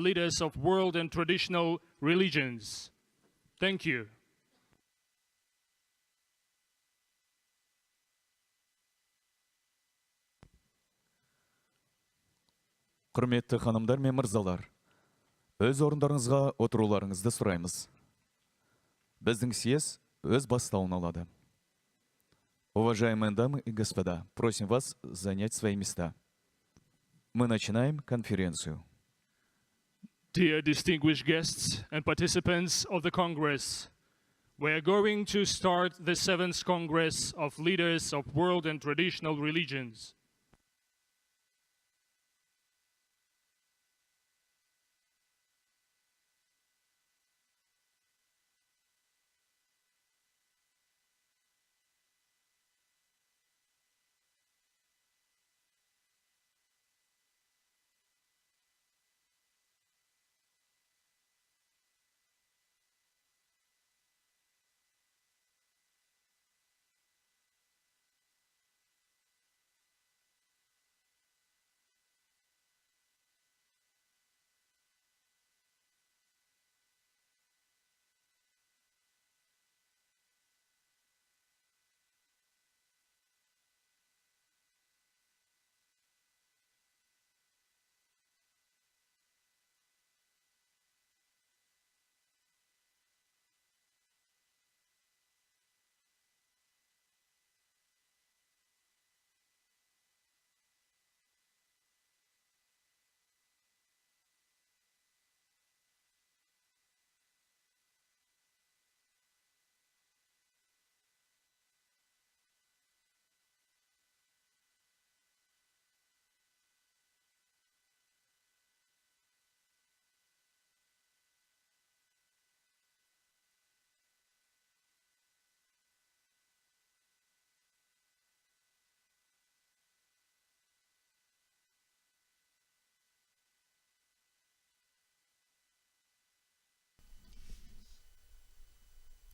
leaders of world and traditional religions. Thank you. Құрметті ханымдар мен мырзалар, өз орындарыңызға отыруларыңызды сұраймыз. Біздің съезд өз бастауын алады. Уважаемые дамы и господа, просим вас занять свои места. Мы начинаем конференцию. Dear distinguished guests and participants of the Congress, we are going to start the 7th Congress of Leaders of World and Traditional Religions.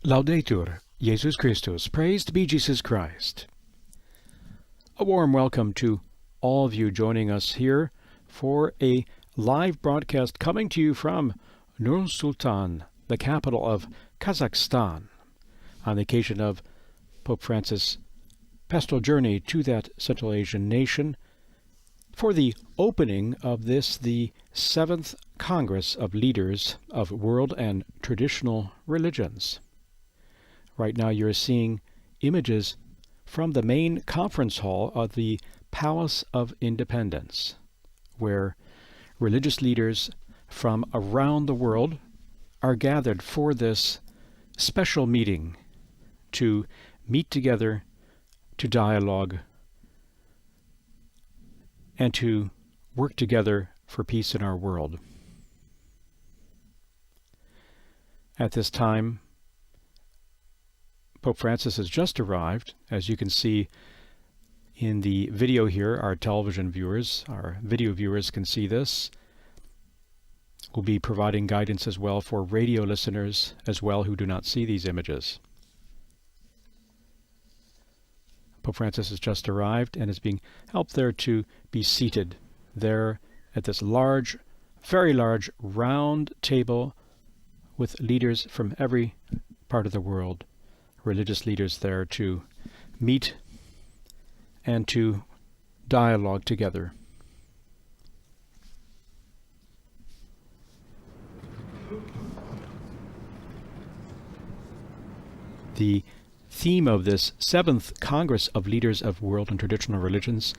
Laudetur, Jesus Christus, praised be Jesus Christ. A warm welcome to all of you joining us here for a live broadcast coming to you from Nur Sultan, the capital of Kazakhstan, on the occasion of Pope Francis' pastoral journey to that Central Asian nation for the opening of this, the 7th Congress of Leaders of World and Traditional Religions. Right now you're seeing images from the main conference hall of the Palace of Independence, where religious leaders from around the world are gathered for this special meeting to meet together, to dialogue, and to work together for peace in our world. At this time, Pope Francis has just arrived. As you can see in the video here, our television viewers, our video viewers can see this. We'll be providing guidance as well for radio listeners as well who do not see these images. Pope Francis has just arrived and is being helped there to be seated there at this large, very large round table with leaders from every part of the world. Religious leaders there to meet and to dialogue together. The theme of this 7th Congress of Leaders of World and Traditional Religions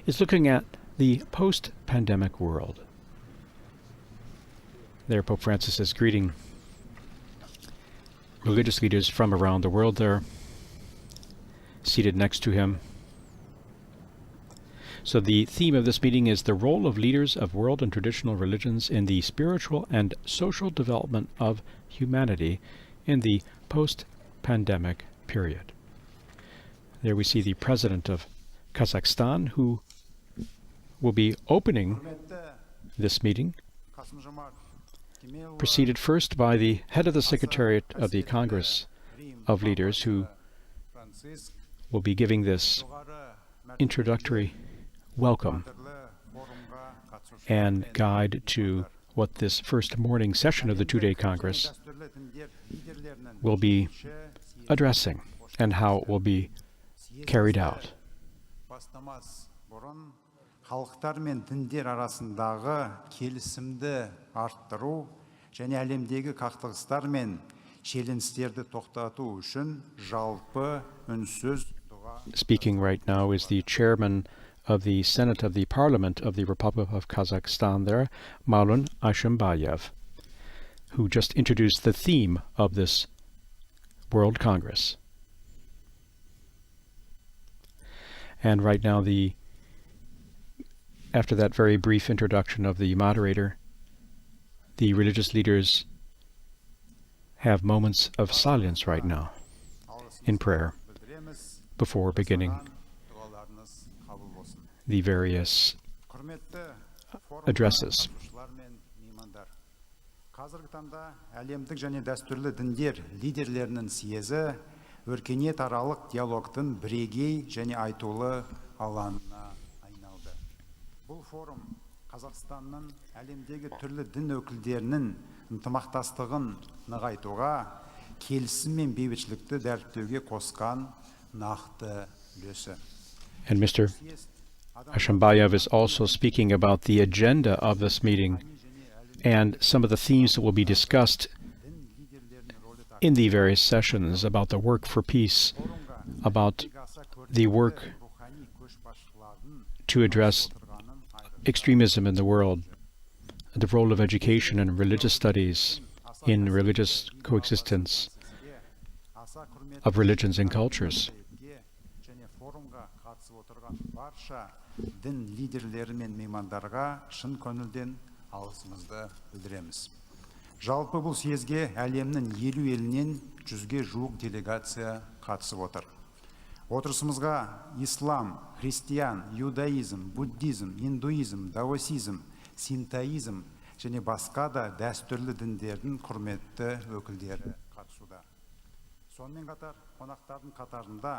is looking at the post-pandemic world. There Pope Francis is greeting religious leaders from around the world there, seated next to him. So the theme of this meeting is the role of leaders of world and traditional religions in the spiritual and social development of humanity in the post-pandemic period. There we see the president of Kazakhstan, who will be opening this meeting, preceded first by the head of the Secretariat of the Congress of Leaders, who will be giving this introductory welcome and guide to what this first morning session of the two-day Congress will be addressing and how it will be carried out. Халықтар мен діндер арасындағы келісімді арттыру және әлемдегі қақтығыстар мен шиеленістерді тоқтату үшін жалпы үнсіз дұға. Speaking right now is the chairman of the Senate of the Parliament of the Republic of Kazakhstan there, Maulon Ashimbayev, who just introduced the theme of this World Congress. And right now, after that very brief introduction of the moderator, the religious leaders have moments of silence right now in prayer before beginning the various addresses. Қазіргі таңда әлемдік және дәстүрлі діндер лидерлерінің съезі өркениет аралық диалогтың бірегей және айтулы алаңына айналды. Бұл форум Қазақстанның әлемдегі түрлі дін өкілдерінің ынтымақтастығын нығайтуға, келісім мен бейбітшілікті дәріптеуге қосқан нақты үлесі. And Mr. Ashimbayev is also speaking about the agenda of this meeting and some of the themes that will be discussed in the various sessions about the work for peace, about the work to address extremism in the world, the role of education and religious studies in religious coexistence of religions and cultures. Дін лидерлері мен меймандарға шын көңілден алғысымызды білдіреміз. Жалпы бұл съезге әлемнің 50 елінен 100-ге жуық делегация қатысып отыр. Отырысымызға ислам, христиан, иудаизм, буддизм, индуизм, даосизм, синтоизм және басқа да дәстүрлі діндердің құрметті өкілдері қатысуда. Сонымен қатар қонақтардың қатарында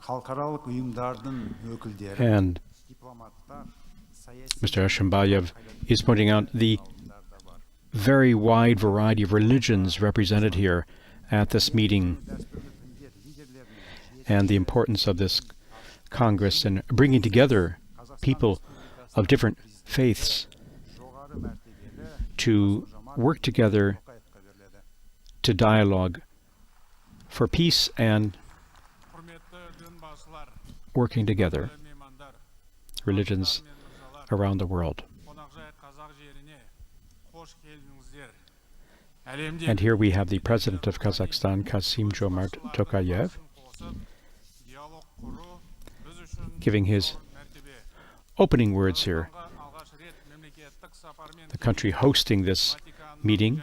халықаралық ұйымдардың өкілдері, And Mr. Ashimbayev is pointing out the very wide variety of religions represented here at this meeting and the importance of this Congress in bringing together people of different faiths to work together to dialogue for peace and working together, religions around the world. And here we have the President of Kazakhstan, Kassym-Jomart Tokayev, giving his opening words here. The country hosting this meeting.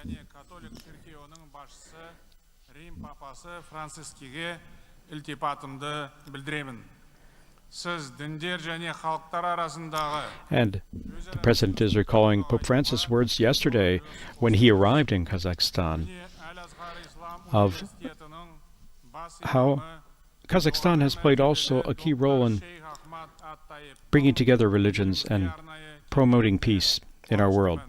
And the President is recalling Pope Francis' words yesterday when he arrived in Kazakhstan of how Kazakhstan has played also a key role in bringing together religions and promoting peace in our world.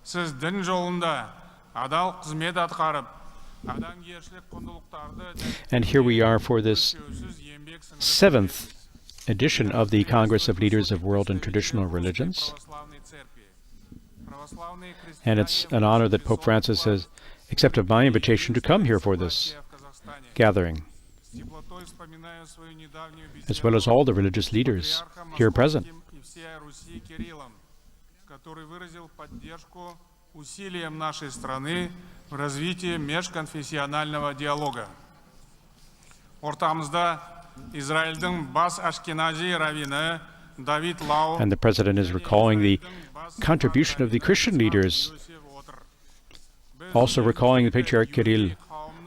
Сіз дін жолында адал қызмет атқарып, And here we are for this 7th edition of the Congress of Leaders of World and Traditional Religions. And it's an honor that Pope Francis has accepted my invitation to come here for this gathering, as well as all the religious leaders here present. который выразил поддержку усилиям нашей страны в развитии межконфессионального диалога. Ортамызда Израильдің бас ашкенази раввині Давид Лау. And the President is recalling the contribution of the Christian leaders, also recalling the Patriarch Kirill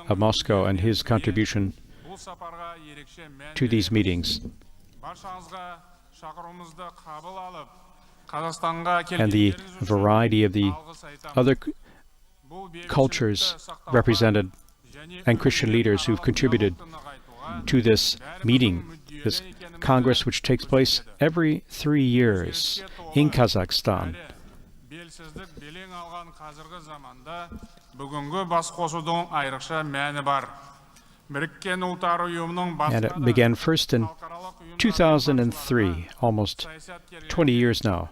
of Moscow and his contribution to these meetings. And the variety of the other cultures represented and Christian leaders who've contributed to this meeting, this Congress which takes place every 3 years in Kazakhstan. белсіздік белең алған қазіргі заманда бүгінгі бас қосудың айрықша мәні бар. Біріккен ұлттар ұйымының And it began first in 2003, almost 20 years now,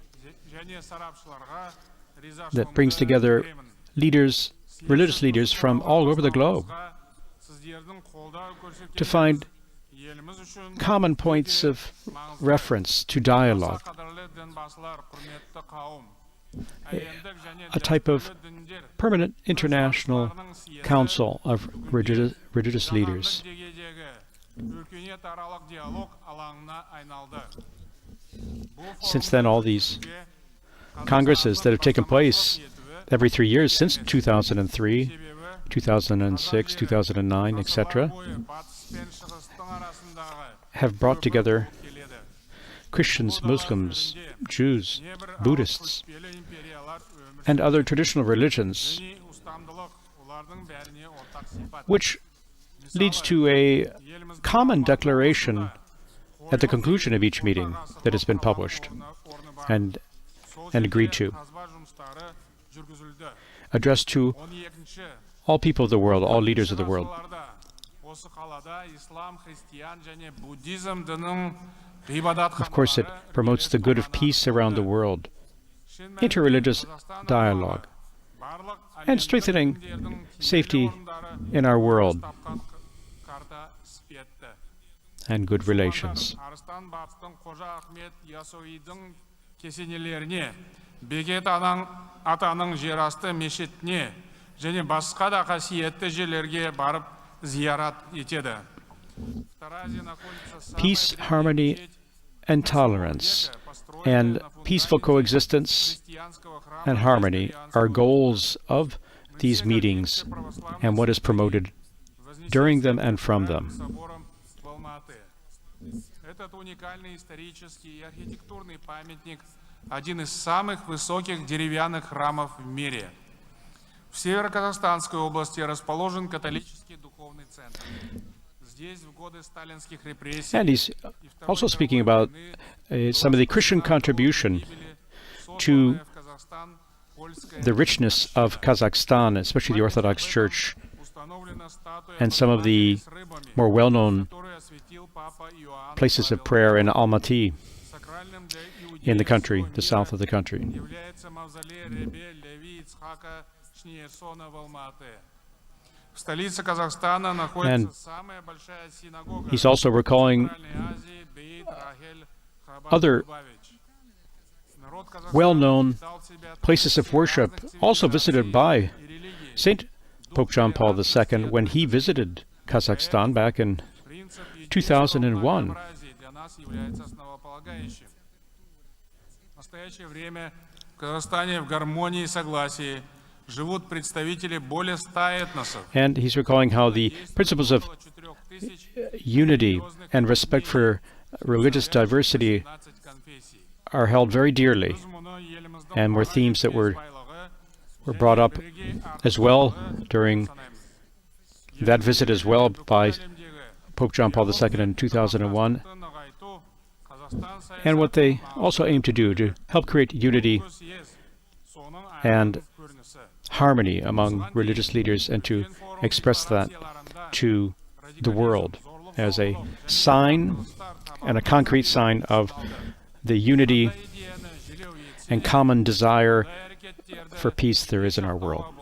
that brings together leaders, religious leaders from all over the globe to find common points of reference to dialogue, a type of permanent international council of religious leaders. Since then, all these congresses that have taken place every 3 years since 2003, 2006, 2009, etc., have brought together Christians, Muslims, Jews, Buddhists, and other traditional religions, which leads to a common declaration at the conclusion of each meeting that has been published and agreed to, addressed to all people of the world, all leaders of the world. Of course, it promotes the good of peace around the world, interreligious dialogue, and strengthening safety in our world and good relations. және басқа да қасиетті жерлерге барып зиярат етеді. Peace, harmony, and tolerance, and peaceful coexistence and harmony are goals of these meetings and what is promoted during them and from them. Этот уникальный исторический и архитектурный памятник – один из самых высоких деревянных храмов в мире. В Северо-Казахстанской области расположен католический духовный центр. Здесь в годы сталинских репрессий. And he's also speaking about some of the Christian contribution to the richness of Kazakhstan, especially the Orthodox Church, and some of the more well-known places of prayer in Almaty, in the country, the south of the country. And he's also recalling other well-known places of worship also visited by Saint Pope John Paul II when he visited Kazakhstan back in 2001. And he's recalling how the principles of unity and respect for religious diversity are held very dearly and were themes that were brought up as well during that visit as well by Pope John Paul II in 2001, and what they also aim to do to help create unity and harmony among religious leaders and to express that to the world as a sign and a concrete sign of the unity and common desire for peace there is in our world.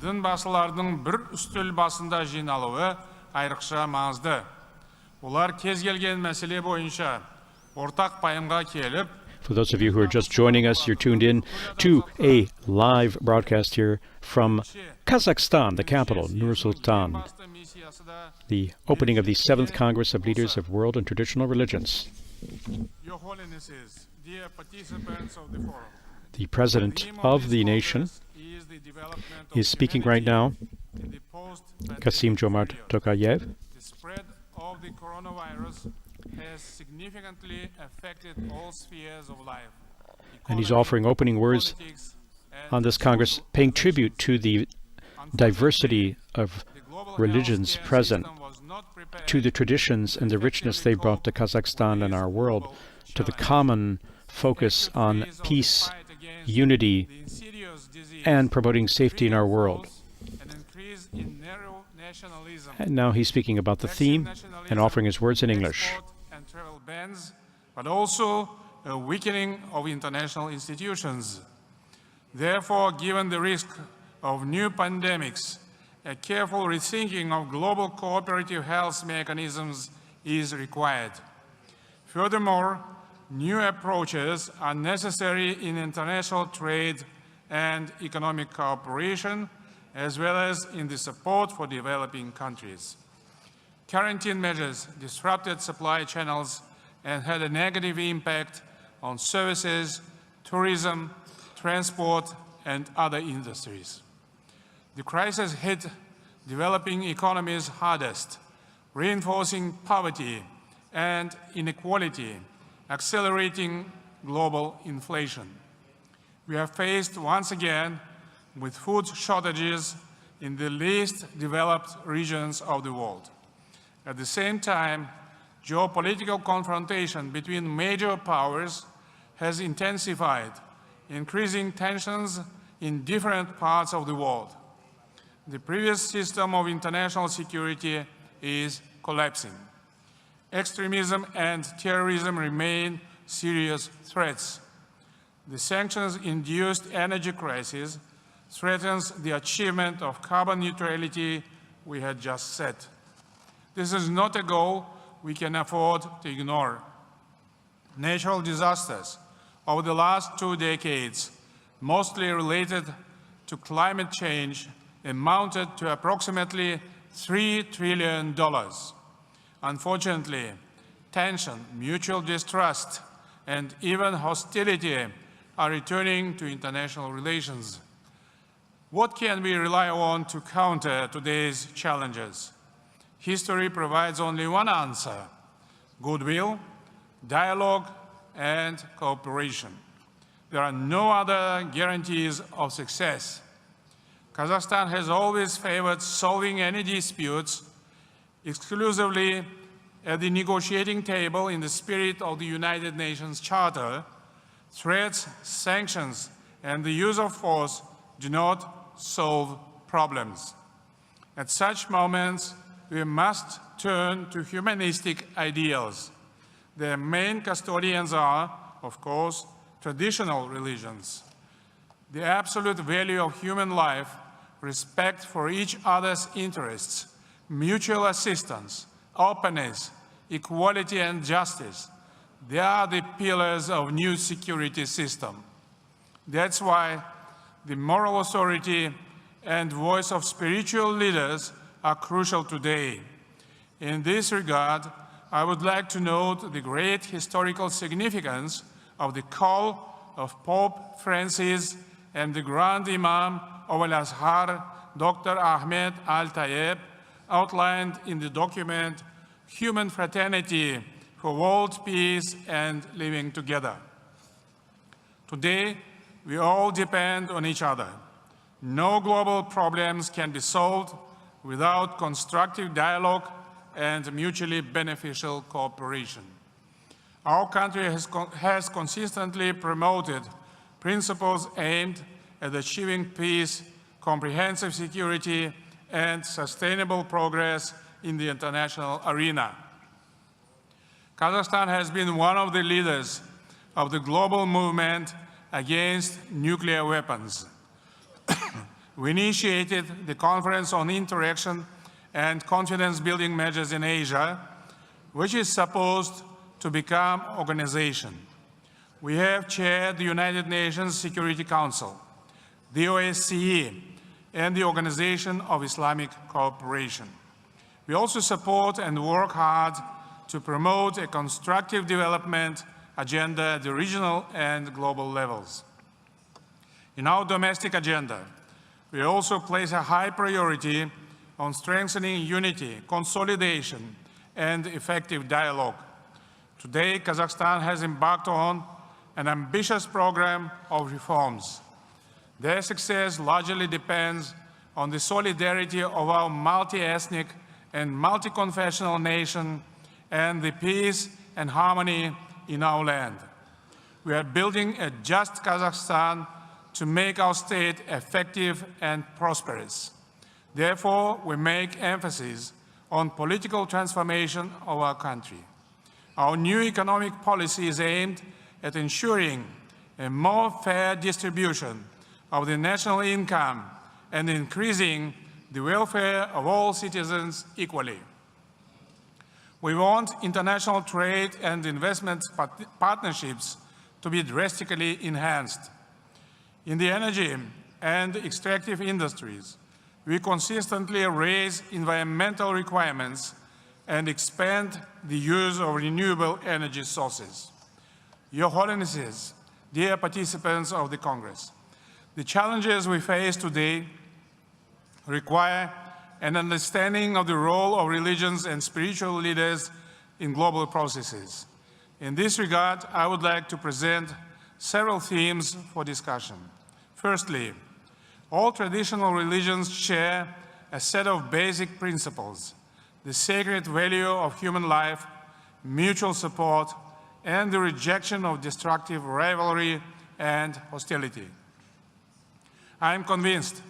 Дін басылардың бір үстел басында жиналуы айрықша маңызды. Олар кез келген мәселе бойынша ортақ пайымға келіп, For those of you who are just joining us, you're tuned in to a live broadcast here from Kazakhstan, the capital, Nur-Sultan, the opening of the 7th Congress of Leaders of World and Traditional Religions. Your Holinesses, dear participants of the forum, the President of the nation is speaking right now, Kassym-Jomart Tokayev. The spread of the coronavirus has significantly affected all spheres of life. And he's offering opening words on this Congress, paying tribute to the diversity of the global religions healthcare present, system was not prepared to the traditions and the richness they brought to Kazakhstan and our world, to the common focus on peace, unity, the insidious disease, and promoting safety in our world. an increase in narrow nationalism, And now he's speaking about the theme and offering his words in English. export and travel bans, but also a weakening of international institutions. Therefore, given the risk of new pandemics, a careful rethinking of global cooperative health mechanisms is required. Furthermore, new approaches are necessary in international trade and economic cooperation, as well as in the support for developing countries. Quarantine measures disrupted supply channels and had a negative impact on services, tourism, transport, and other industries. The crisis hit developing economies hardest, reinforcing poverty and inequality, accelerating global inflation. We are faced once again with food shortages in the least developed regions of the world. At the same time, geopolitical confrontation between major powers has intensified, increasing tensions in different parts of the world. The previous system of international security is collapsing. Extremism and terrorism remain serious threats. The sanctions-induced energy crisis threatens the achievement of carbon neutrality we had just set. This is not a goal we can afford to ignore. Natural disasters over the last 2 decades, mostly related to climate change, amounted to approximately $3 trillion. Unfortunately, tension, mutual distrust, and even hostility are returning to international relations. What can we rely on to counter today's challenges? History provides only one answer: goodwill, dialogue, and cooperation. There are no other guarantees of success. Kazakhstan has always favored solving any disputes exclusively at the negotiating table in the spirit of the United Nations Charter. Threats, sanctions, and the use of force do not solve problems. At such moments, we must turn to humanistic ideals. Their main custodians are, of course, traditional religions. The absolute value of human life, respect for each other's interests, mutual assistance, openness, equality, and justice, they are the pillars of new security system. That's why the moral authority and voice of spiritual leaders are crucial today. In this regard, I would like to note the great historical significance of the call of Pope Francis and the Grand Imam of Al-Azhar, Dr. Ahmed Al-Tayeb, outlined in the document Human Fraternity for World Peace and Living Together. Today, we all depend on each other. No global problems can be solved without constructive dialogue and mutually beneficial cooperation. Our country has consistently promoted principles aimed at achieving peace, comprehensive security, and sustainable progress in the international arena. Kazakhstan has been one of the leaders of the global movement against nuclear weapons. We initiated the Conference on Interaction and Confidence-Building Measures in Asia, which is supposed to become an organization. We have chaired the United Nations Security Council, the OSCE, and the Organization of Islamic Cooperation. We also support and work hard to promote a constructive development agenda at the regional and global levels. In our domestic agenda, we also place a high priority on strengthening unity, consolidation, and effective dialogue. Today, Kazakhstan has embarked on an ambitious program of reforms. Their success largely depends on the solidarity of our multi-ethnic and multi-confessional nation and the peace and harmony in our land. We are building a just Kazakhstan to make our state effective and prosperous. Therefore, we make emphasis on political transformation of our country. Our new economic policy is aimed at ensuring a more fair distribution of the national income and increasing the welfare of all citizens equally. We want international trade and investment partnerships to be drastically enhanced. In the energy and extractive industries, we consistently raise environmental requirements and expand the use of renewable energy sources. Your Holiness, dear participants of the Congress, the challenges we face today require an understanding of the role of religions and spiritual leaders in global processes. In this regard, I would like to present several themes for discussion. Firstly, all traditional religions share a set of basic principles: the sacred value of human life, mutual support, and the rejection of destructive rivalry and hostility. I am convinced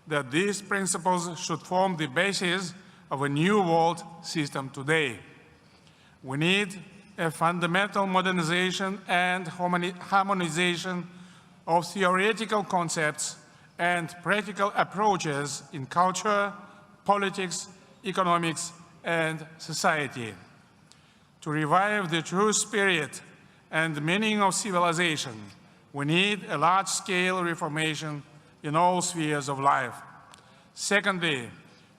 that these principles should form the basis of a new world system today. We need a fundamental modernization and harmonization of theoretical concepts and practical approaches in culture, politics, economics, and society. To revive the true spirit and meaning of civilization, we need a large-scale reformation in all spheres of life. Secondly,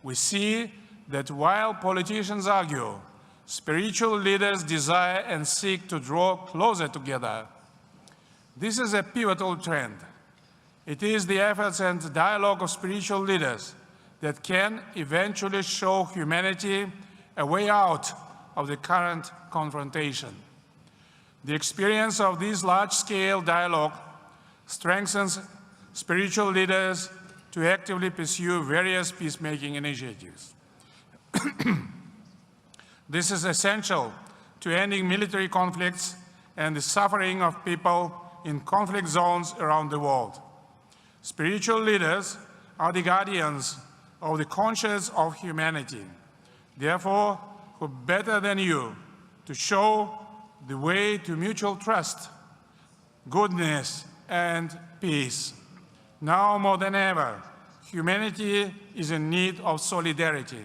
we see that while politicians argue, spiritual leaders desire and seek to draw closer together. This is a pivotal trend. It is the efforts and dialogue of spiritual leaders that can eventually show humanity a way out of the current confrontation. The experience of this large-scale dialogue strengthens spiritual leaders to actively pursue various peacemaking initiatives. This is essential to ending military conflicts and the suffering of people in conflict zones around the world. Spiritual leaders are the guardians of the conscience of humanity. Therefore, who better than you to show the way to mutual trust, goodness, and peace? Now more than ever, humanity is in need of solidarity.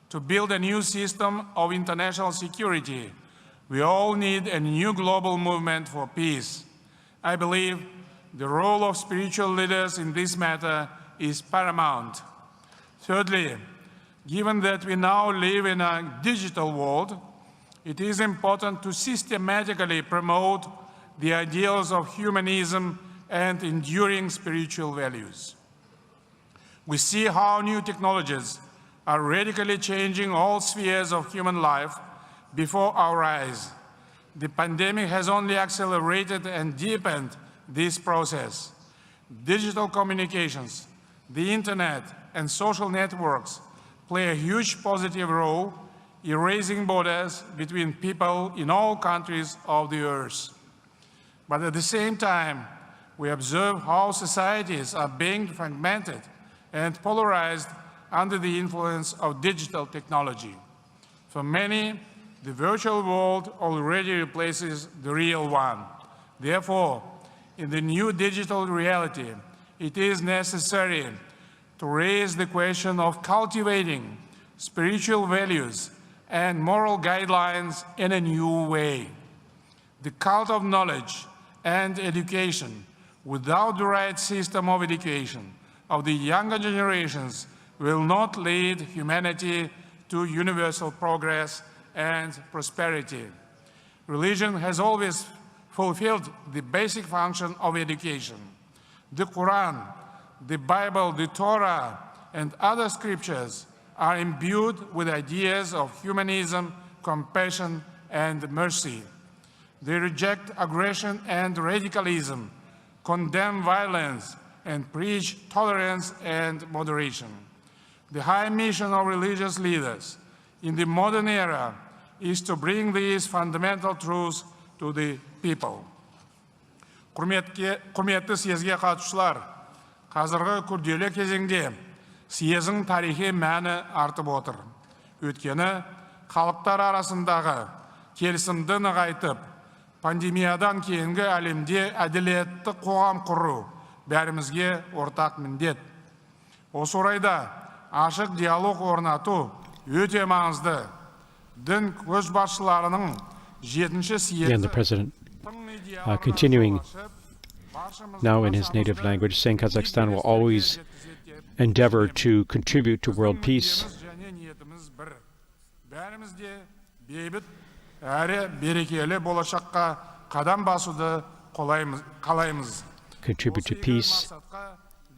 To build a new system of international security, we all need a new global movement for peace. I believe the role of spiritual leaders in this matter is paramount. Thirdly, given that we now live in a digital world, it is important to systematically promote the ideals of humanism and enduring spiritual values. We see how new technologies are radically changing all spheres of human life before our eyes. The pandemic has only accelerated and deepened this process. Digital communications, the internet, and social networks play a huge positive role erasing borders between people in all countries of the earth. But at the same time, we observe how societies are being fragmented and polarized under the influence of digital technology. For many, the virtual world already replaces the real one. Therefore, in the new digital reality, it is necessary to raise the question of cultivating spiritual values and moral guidelines in a new way. The cult of knowledge and education without the right system of education of the younger generations will not lead humanity to universal progress and prosperity. Religion has always fulfilled the basic function of education. The Quran, the Bible, the Torah, and other scriptures are imbued with ideas of humanism, compassion, and mercy. They reject aggression and radicalism, condemn violence, and preach tolerance and moderation. The high mission of religious leaders in the modern era is to bring these fundamental truths to the people. Құрметті съезге қатысушылар, қазіргі күрделі кезеңде съездің тарихи мәні артып отыр. Өйткені халықтар арасындағы келісімді нығайтып, пандемиядан кейінгі әлемде әділетті қоғам құру бәрімізге ортақ міндет. Осы орайда ашық диалог орнату өте маңызды. Дін көшбасшыларының 7-ші съезі Again, the President continuing now in his native language, saying Kazakhstan will always endeavor to contribute to world peace. Бәрімізде бейбіт әрі берекелі болашаққа қадам басуды қалаймыз. Contribute to peace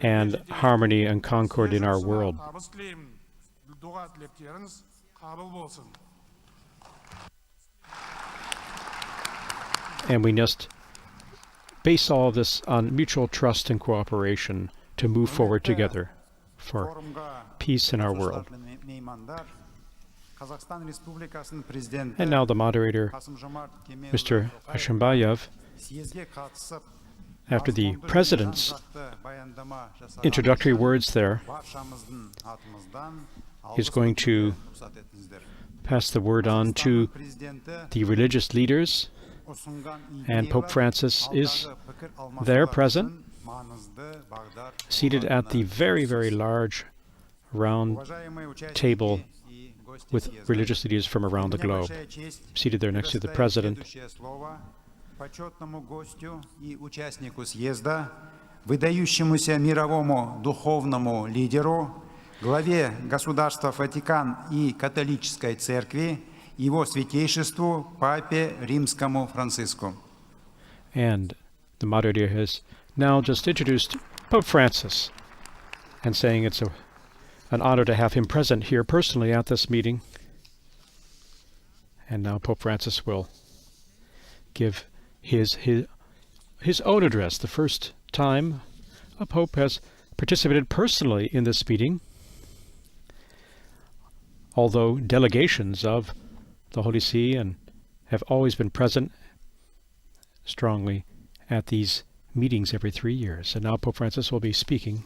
and harmony and concord in our world. Дұға тілектеріңіз қабыл болсын. And we must base all of this on mutual trust and cooperation to move forward together for peace in our world. And now the moderator, Mr. Ashimbayev, after the President's introductory words there, is going to pass the word on to the religious leaders, and Pope Francis is there present, seated at the very, very large round table with religious leaders from around the globe, seated there next to the President. Почетному гостю и участнику съезда, выдающемуся мировому духовному лидеру, главе государства Ватикан и католической церкви, его святейшеству Папе Римскому Франциску. And the moderator has now just introduced Pope Francis and saying it's an honor to have him present here personally at this meeting. And now Pope Francis will give his own address, the first time a Pope has participated personally in this meeting, although delegations of the Holy See and have always been present strongly at these meetings every 3 years. And now Pope Francis will be speaking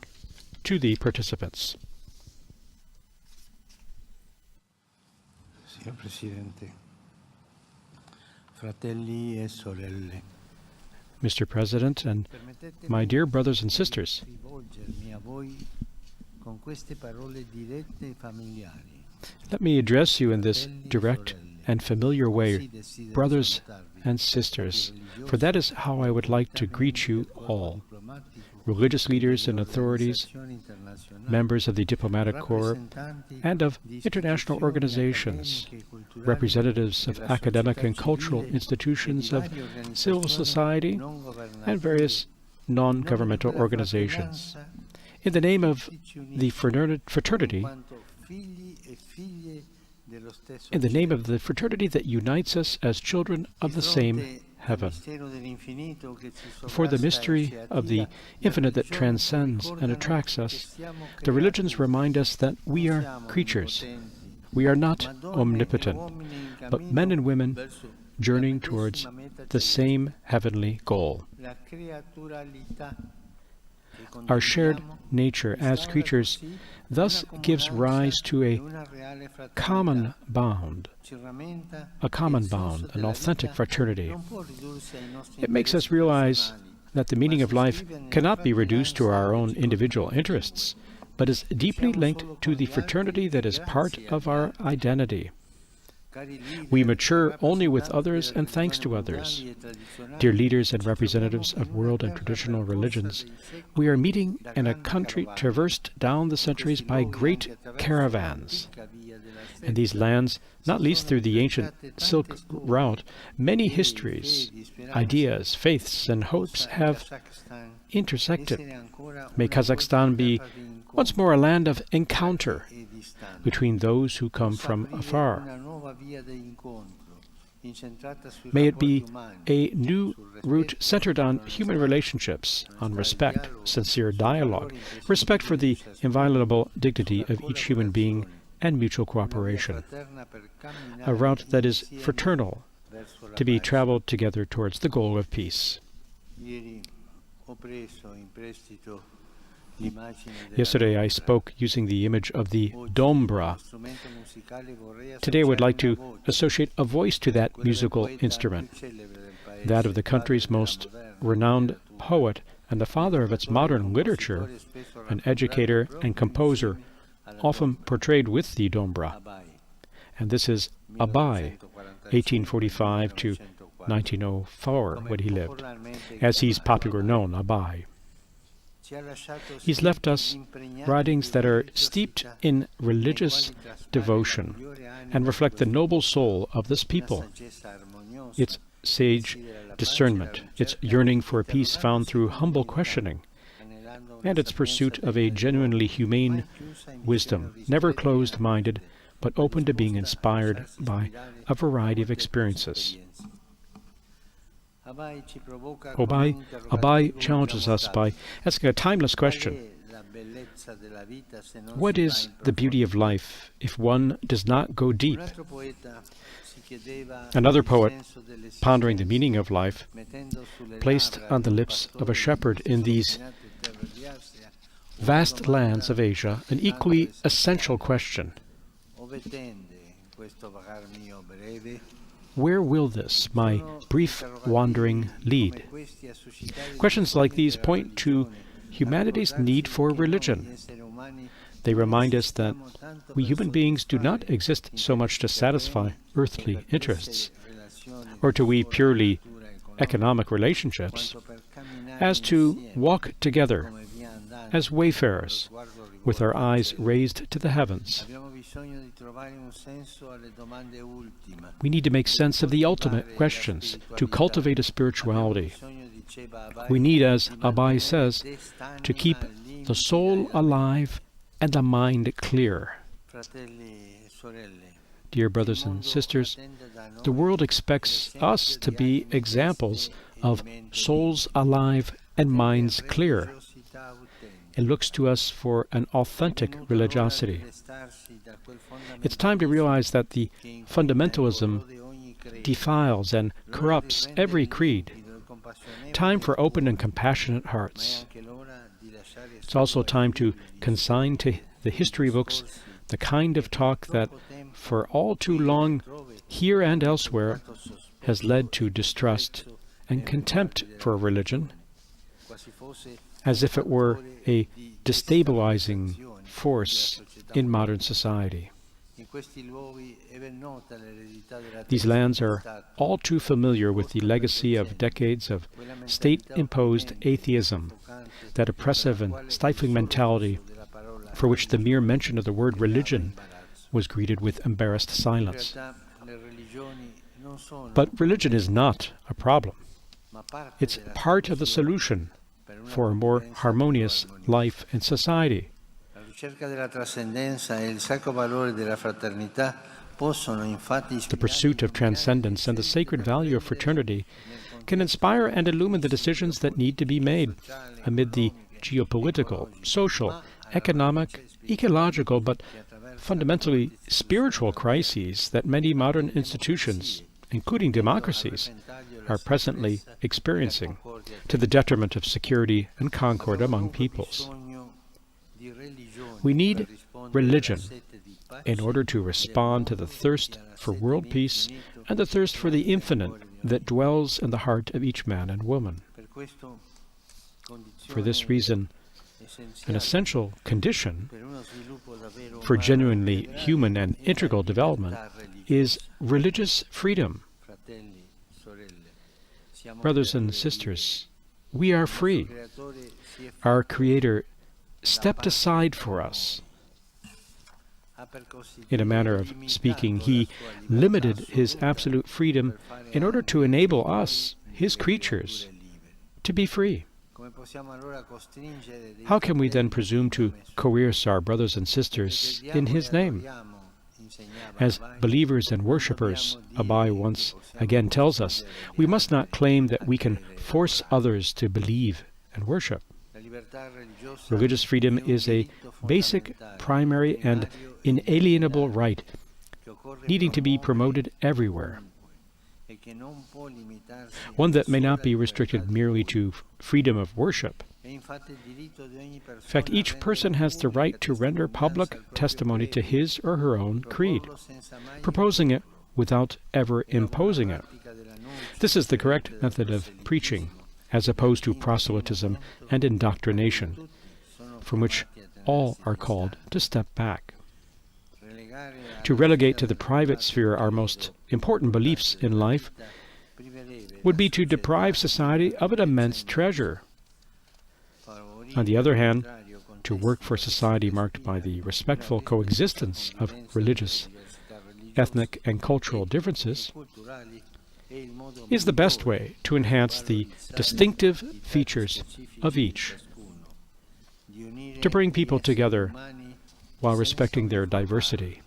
to the participants. Signor Presidente, fratelli e sorelle, Mr. President and my dear brothers and sisters, let me address you in this direct and familiar way, brothers and sisters, for that is how I would like to greet you all, religious leaders and authorities, members of the diplomatic corps, and of international organizations, representatives of academic and cultural institutions, of civil society, and various non-governmental organizations. In the name of the fraternity, in the name of the fraternity that unites us as children of the same heaven, for the mystery of the infinite that transcends and attracts us, the religions remind us that we are creatures. We are not omnipotent, but men and women journeying towards the same heavenly goal. Our shared nature as creatures thus gives rise to a common bond, an authentic fraternity. It makes us realize that the meaning of life cannot be reduced to our own individual interests, but is deeply linked to the fraternity that is part of our identity. We mature only with others and thanks to others. Dear leaders and representatives of world and traditional religions, we are meeting in a country traversed down the centuries by great caravans. In these lands, not least through the ancient Silk Route, many histories, ideas, faiths, and hopes have intersected. May Kazakhstan be once more a land of encounter between those who come from afar. May it be a new route centered on human relationships, on respect, sincere dialogue, respect for the inviolable dignity of each human being, and mutual cooperation. A route that is fraternal, to be traveled together towards the goal of peace. Yesterday I spoke using the image of the dombra. Today I would like to associate a voice to that musical instrument, that of the country's most renowned poet and the father of its modern literature, an educator and composer often portrayed with the dombra. And this is Abai, 1845 to 1904, when he lived, as he's popularly known, Abai. He's left us writings that are steeped in religious devotion and reflect the noble soul of this people, its sage discernment, its yearning for peace found through humble questioning, and its pursuit of a genuinely humane wisdom, never closed-minded, but open to being inspired by a variety of experiences. Abai challenges us by asking a timeless question. What is the beauty of life if one does not go deep? Another poet, pondering the meaning of life, placed on the lips of a shepherd in these vast lands of Asia an equally essential question. Where will this, my brief wandering, lead? Questions like these point to humanity's need for religion. They remind us that we human beings do not exist so much to satisfy earthly interests, or to weave purely economic relationships, as to walk together as wayfarers, with our eyes raised to the heavens. We need to make sense of the ultimate questions, to cultivate a spirituality. We need, as Abai says, to keep the soul alive and the mind clear. Dear brothers and sisters, the world expects us to be examples of souls alive and minds clear. It looks to us for an authentic religiosity. It's time to realize that the fundamentalism defiles and corrupts every creed. Time for open and compassionate hearts. It's also time to consign to the history books the kind of talk that, for all too long, here and elsewhere, has led to distrust and contempt for religion, as if it were a destabilizing force in modern society. These lands are all too familiar with the legacy of decades of state-imposed atheism, that oppressive and stifling mentality for which the mere mention of the word religion was greeted with embarrassed silence. But religion is not a problem. It's part of the solution for a more harmonious life and society. The pursuit of transcendence and the sacred value of fraternity can inspire and illumine the decisions that need to be made amid the geopolitical, social, economic, ecological, but fundamentally spiritual crises that many modern institutions, including democracies, are presently experiencing, to the detriment of security and concord among peoples. We need religion in order to respond to the thirst for world peace and the thirst for the infinite that dwells in the heart of each man and woman. For this reason, an essential condition for genuinely human and integral development is religious freedom. Brothers and sisters, we are free. Our Creator stepped aside for us. In a manner of speaking, He limited His absolute freedom in order to enable us, His creatures, to be free. How can we then presume to coerce our brothers and sisters in His name? As believers and worshippers, Abai once again tells us, we must not claim that we can force others to believe and worship. Religious freedom is a basic, primary, and inalienable right needing to be promoted everywhere. One that may not be restricted merely to freedom of worship. In fact, each person has the right to render public testimony to his or her own creed, proposing it without ever imposing it. This is the correct method of preaching, as opposed to proselytism and indoctrination, from which all are called to step back. To relegate to the private sphere our most important beliefs in life would be to deprive society of an immense treasure. On the other hand, to work for a society marked by the respectful coexistence of religious, ethnic, and cultural differences is the best way to enhance the distinctive features of each, to bring people together while respecting their diversity,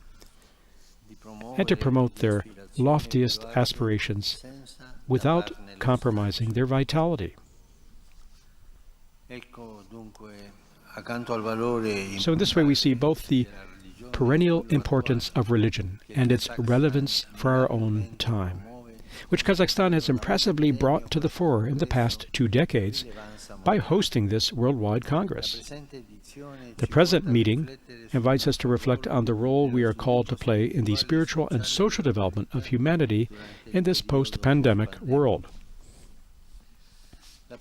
and to promote their loftiest aspirations without compromising their vitality. So in this way we see both the perennial importance of religion and its relevance for our own time, which Kazakhstan has impressively brought to the fore in the past 2 decades by hosting this worldwide Congress. The present meeting invites us to reflect on the role we are called to play in the spiritual and social development of humanity in this post-pandemic world. The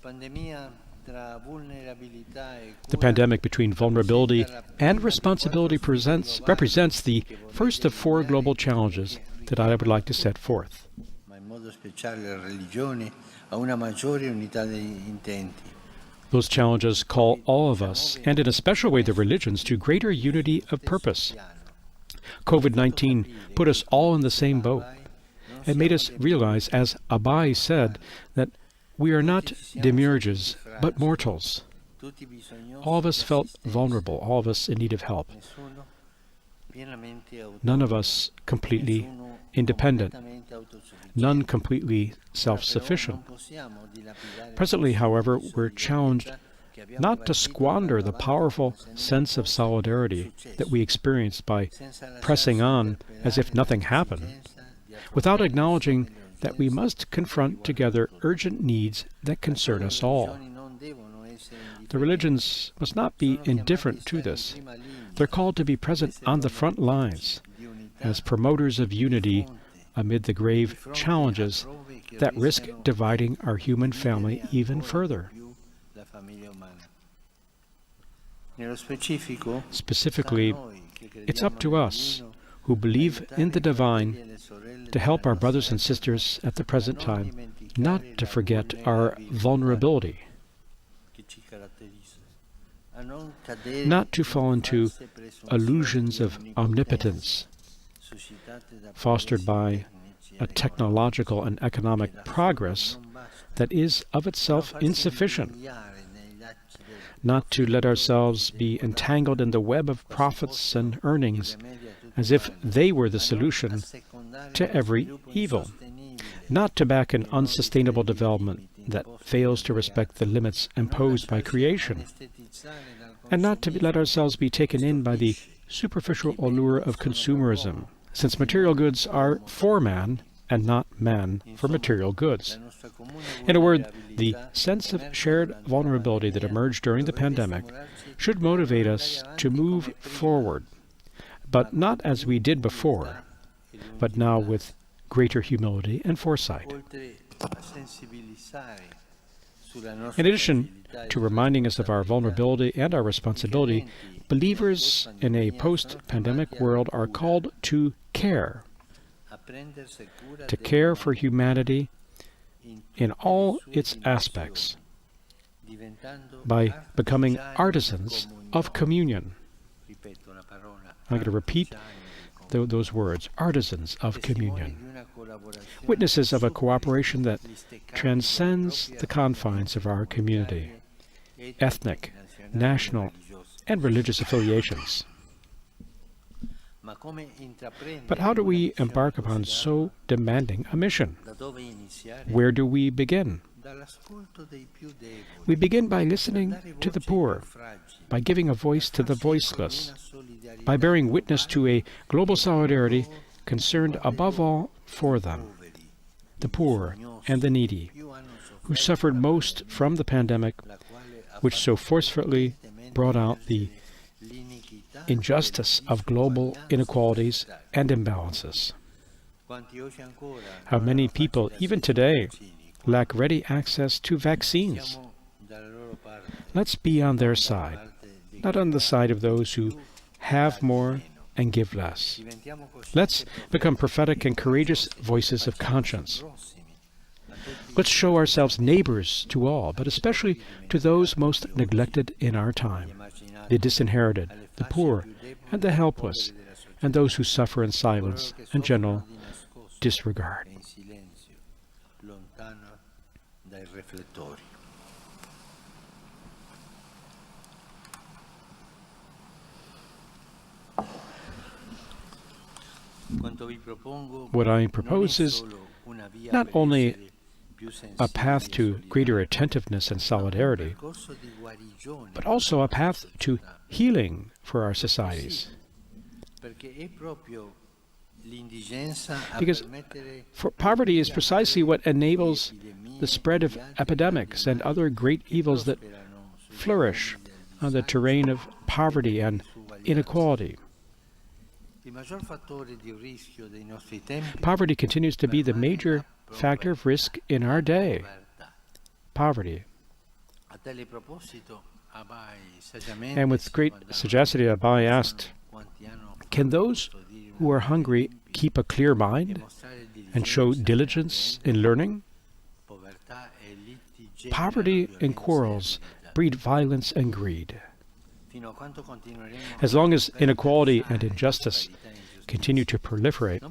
pandemic between vulnerability and responsibility represents the first of 4 global challenges that I would like to set forth. Those challenges call all of us, and in a special way the religions, to greater unity of purpose. COVID-19 put us all in the same boat and made us realize, as Abai said, that we are not demiurges, but mortals. All of us felt vulnerable, all of us in need of help. None of us completely independent, none completely self-sufficient. Presently, however, we're challenged not to squander the powerful sense of solidarity that we experienced by pressing on as if nothing happened, without acknowledging that we must confront together urgent needs that concern us all. The religions must not be indifferent to this. They're called to be present on the front lines as promoters of unity amid the grave challenges that risk dividing our human family even further. Specifically, it's up to us who believe in the divine to help our brothers and sisters at the present time not to forget our vulnerability, not to fall into illusions of omnipotence fostered by a technological and economic progress that is of itself insufficient, not to let ourselves be entangled in the web of profits and earnings as if they were the solution to every evil, not to back an unsustainable development that fails to respect the limits imposed by creation, and not to let ourselves be taken in by the superficial allure of consumerism, since material goods are for man and not man for material goods. In a word, the sense of shared vulnerability that emerged during the pandemic should motivate us to move forward, but not as we did before, but now with greater humility and foresight. In addition to reminding us of our vulnerability and our responsibility, believers in a post-pandemic world are called to care for humanity in all its aspects by becoming artisans of communion. I'm going to repeat those words, artisans of communion, witnesses of a cooperation that transcends the confines of our community, ethnic, national, and religious affiliations. But how do we embark upon so demanding a mission? Where do we begin? We begin by listening to the poor, by giving a voice to the voiceless, by bearing witness to a global solidarity concerned above all for them, the poor and the needy, who suffered most from the pandemic, which so forcefully brought out the injustice of global inequalities and imbalances. How many people, even today, lack ready access to vaccines? Let's be on their side, not on the side of those who have more and give less. Let's become prophetic and courageous voices of conscience. Let's show ourselves neighbors to all, but especially to those most neglected in our time, the disinherited, the poor, and the helpless, and those who suffer in silence and general disregard. What I propose is not only a path to greater attentiveness and solidarity, but also a path to healing for our societies. Because poverty is precisely what enables the spread of epidemics and other great evils that flourish on the terrain of poverty and inequality. Poverty continues to be the major factor of risk in our day. Poverty. And with great sagacity, Abai asked, can those who are hungry keep a clear mind and show diligence in learning? Poverty and quarrels breed violence and greed. As long as inequality and injustice continue to proliferate,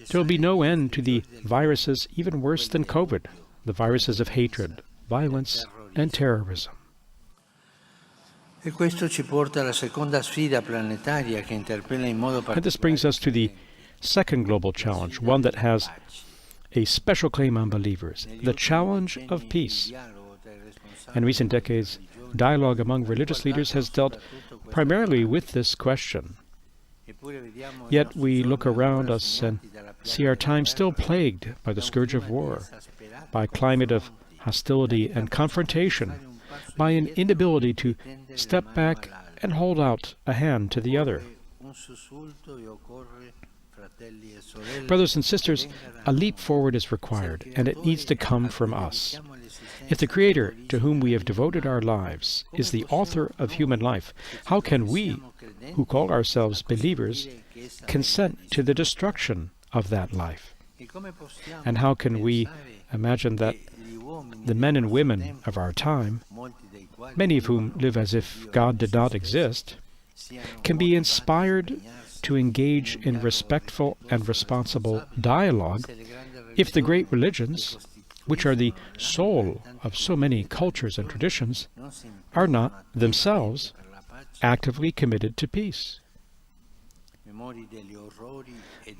there will be no end to the viruses even worse than COVID, the viruses of hatred, violence, and terrorism. And this brings us to the second global challenge, one that has a special claim on believers, the challenge of peace. In recent decades, dialogue among religious leaders has dealt primarily with this question. Yet we look around us and see our time still plagued by the scourge of war, by a climate of hostility and confrontation, by an inability to step back and hold out a hand to the other. Brothers and sisters, a leap forward is required, and it needs to come from us. If the Creator, to whom we have devoted our lives, is the author of human life, how can we, who call ourselves believers, consent to the destruction of that life? And how can we imagine that the men and women of our time, many of whom live as if God did not exist, can be inspired to engage in respectful and responsible dialogue if the great religions, which are the soul of so many cultures and traditions, are not themselves actively committed to peace?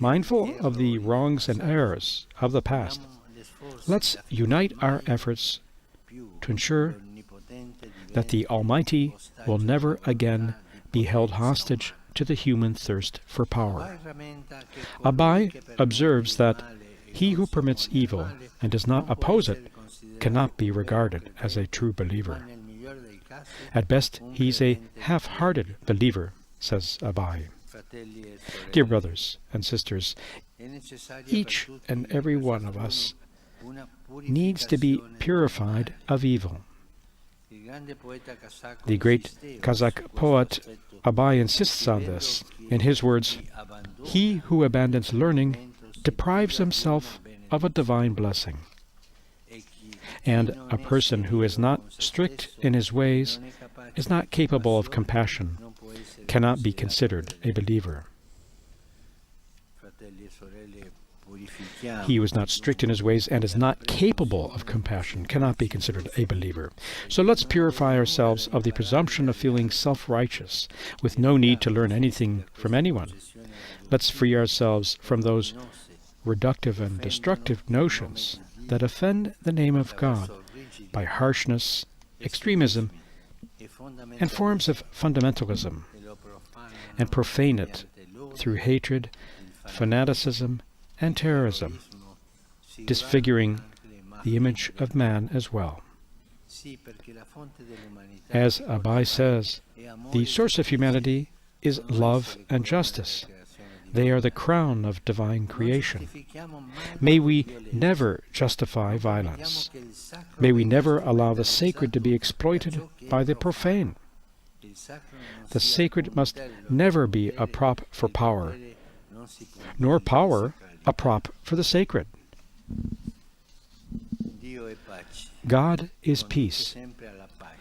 Mindful of the wrongs and errors of the past, let's unite our efforts to ensure that the Almighty will never again be held hostage to the human thirst for power. Abai observes that he who permits evil and does not oppose it cannot be regarded as a true believer. At best, he's a half-hearted believer, says Abai. Dear brothers and sisters, each and every one of us needs to be purified of evil. The great Kazakh poet Abai insists on this. In his words, "He who abandons learning deprives himself of a divine blessing. And a person who is not strict in his ways, is not capable of compassion, cannot be considered a believer." He who is not strict in his ways and is not capable of compassion cannot be considered a believer. So let's purify ourselves of the presumption of feeling self-righteous, with no need to learn anything from anyone. Let's free ourselves from those reductive and destructive notions that offend the name of God by harshness, extremism, and forms of fundamentalism, and profane it through hatred, fanaticism, and terrorism, disfiguring the image of man as well. As Abai says, the source of humanity is love and justice. They are the crown of divine creation. May we never justify violence. May we never allow the sacred to be exploited by the profane. The sacred must never be a prop for power, nor power a prop for the sacred. God is peace.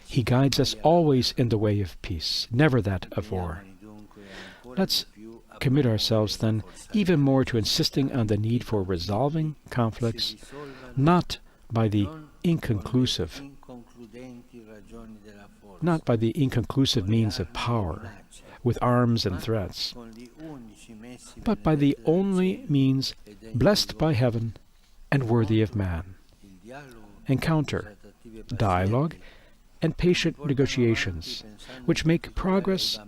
He guides us always in the way of peace, never that of war. Let's commit ourselves then even more to insisting on the need for resolving conflicts, not by the inconclusive means of power, with arms and threats, but by the only means blessed by heaven and worthy of man. Encounter, dialogue, and patient negotiations, which make progress,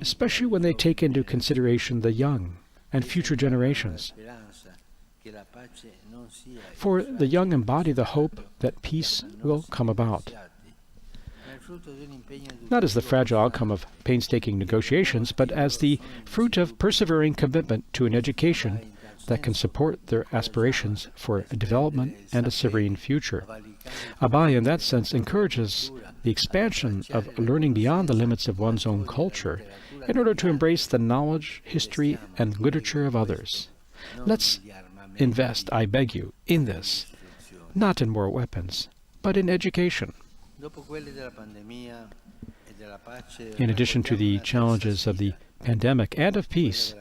especially when they take into consideration the young and future generations. For the young embody the hope that peace will come about, not as the fragile outcome of painstaking negotiations, but as the fruit of persevering commitment to an education that can support their aspirations for a development and a serene future. Abai, in that sense, encourages the expansion of learning beyond the limits of one's own culture in order to embrace the knowledge, history, and literature of others. Let's invest, I beg you, in this, not in more weapons, but in education. In addition to the challenges of the pandemic and of peace,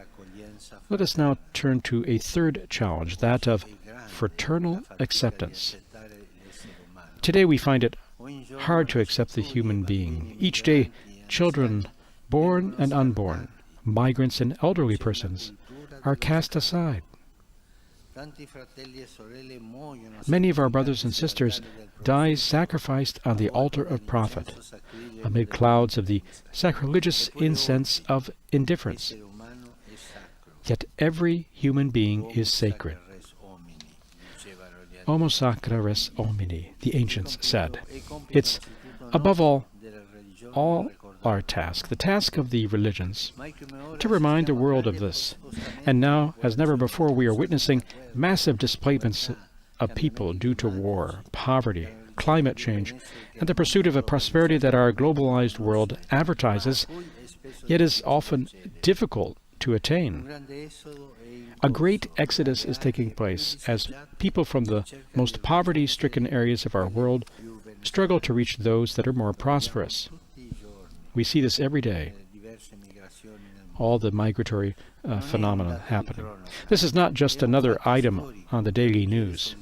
let us now turn to a third challenge, that of fraternal acceptance. Today we find it hard to accept the human being. Each day, children, born and unborn, migrants and elderly persons, are cast aside. Many of our brothers and sisters die sacrificed on the altar of profit, amid clouds of the sacrilegious incense of indifference. Yet every human being is sacred. Homo sacra res homini, the ancients said. It's, above all our task, the task of the religions, to remind the world of this. And now, as never before, we are witnessing massive displacements of people due to war, poverty, climate change, and the pursuit of a prosperity that our globalized world advertises, yet is often difficult to attain. A great exodus is taking place as people from the most poverty-stricken areas of our world struggle to reach those that are more prosperous. We see this every day, all the migratory phenomena happening. This is not just another item on the daily news.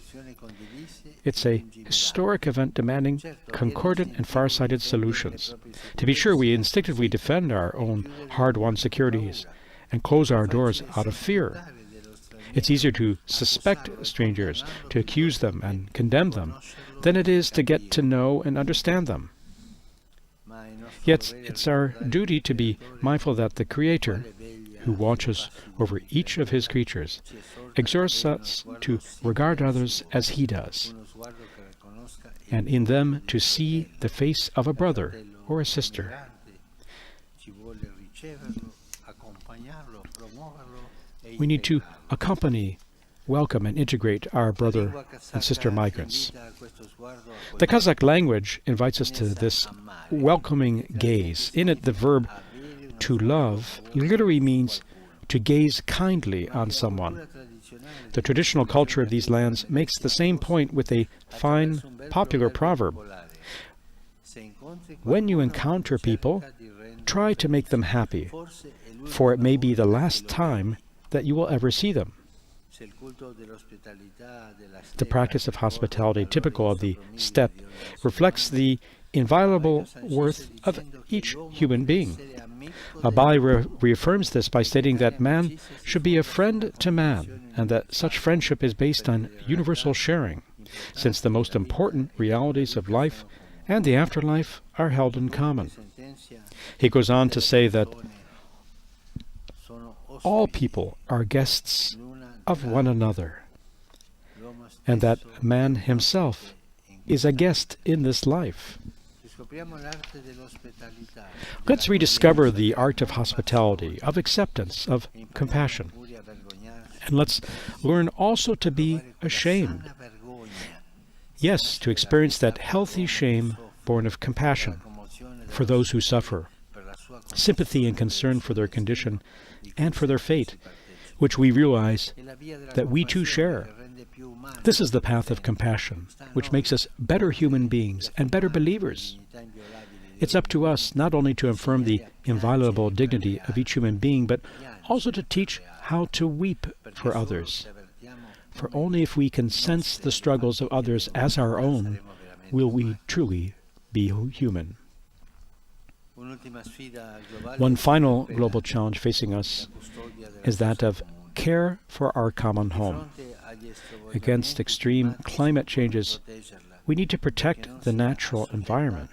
It's a historic event demanding concordant and far-sighted solutions. To be sure, we instinctively defend our own hard-won securities and close our doors out of fear. It's easier to suspect strangers, to accuse them and condemn them, than it is to get to know and understand them. Yet it's our duty to be mindful that the Creator, who watches over each of His creatures, exhorts us to regard others as He does, and in them to see the face of a brother or a sister. We need to accompany, welcome, and integrate our brother and sister migrants. The Kazakh language invites us to this welcoming gaze. In it, the verb to love literally means to gaze kindly on someone. The traditional culture of these lands makes the same point with a fine, popular proverb. When you encounter people, try to make them happy, for it may be the last time that you will ever see them. The practice of hospitality, typical of the steppe, reflects the inviolable worth of each human being. Abai reaffirms this by stating that man should be a friend to man, and that such friendship is based on universal sharing, since the most important realities of life and the afterlife are held in common. He goes on to say that all people are guests of one another, and that man himself is a guest in this life. Let's rediscover the art of hospitality, of acceptance, of compassion. And let's learn also to be ashamed. Yes, to experience that healthy shame born of compassion for those who suffer, sympathy and concern for their condition and for their fate, which we realize that we too share. This is the path of compassion, which makes us better human beings and better believers. It's up to us not only to affirm the inviolable dignity of each human being, but also to teach how to weep for others. For only if we can sense the struggles of others as our own, will we truly be human. One final global challenge facing us is that of care for our common home. Against extreme climate changes, we need to protect the natural environment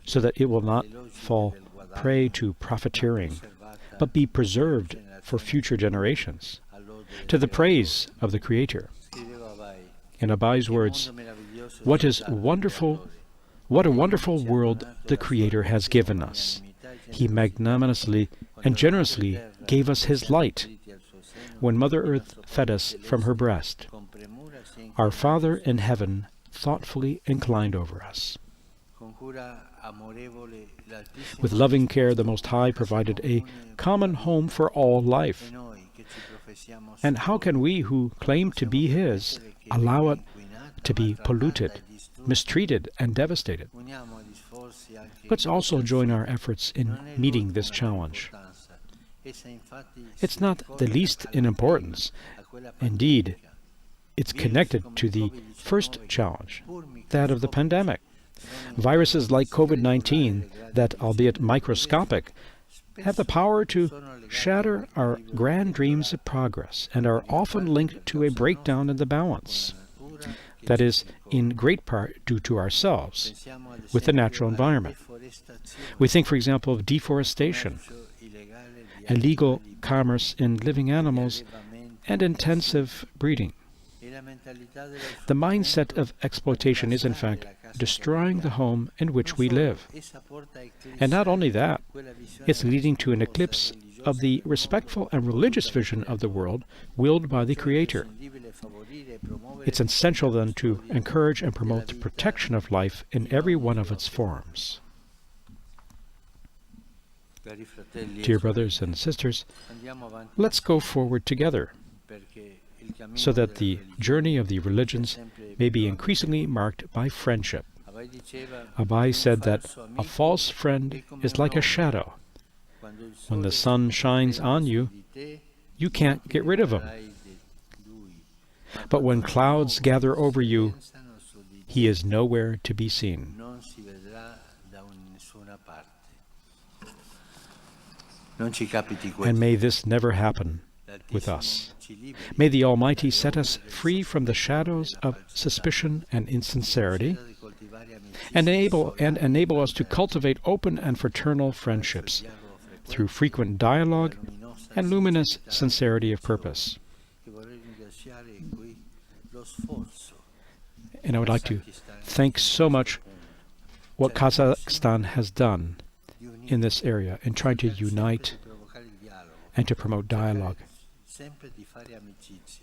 so that it will not fall prey to profiteering, but be preserved for future generations, to the praise of the Creator. In Abai's words, what a wonderful world the Creator has given us. He magnanimously and generously gave us His light when Mother Earth fed us from her breast. Our Father in heaven thoughtfully inclined over us. With loving care, the Most High provided a common home for all life. And how can we who claim to be His allow it to be polluted, mistreated, and devastated? Let's also join our efforts in meeting this challenge. It's not the least in importance. Indeed, it's connected to the first challenge, that of the pandemic. Viruses like COVID-19, that, albeit microscopic, have the power to shatter our grand dreams of progress and are often linked to a breakdown in the balance. That is, in great part due to ourselves, with the natural environment. We think, for example, of deforestation, illegal commerce in living animals, and intensive breeding. The mindset of exploitation is, in fact, destroying the home in which we live. And not only that, it's leading to an eclipse of the respectful and religious vision of the world willed by the Creator. It's essential then to encourage and promote the protection of life in every one of its forms. Dear brothers and sisters, let's go forward together so that the journey of the religions may be increasingly marked by friendship. Abai said that a false friend is like a shadow. When the sun shines on you, you can't get rid of him. But when clouds gather over you, he is nowhere to be seen. And may this never happen with us. May the Almighty set us free from the shadows of suspicion and insincerity, and enable us to cultivate open and fraternal friendships through frequent dialogue and luminous sincerity of purpose. And I would like to thank so much what Kazakhstan has done in this area in trying to unite and to promote dialogue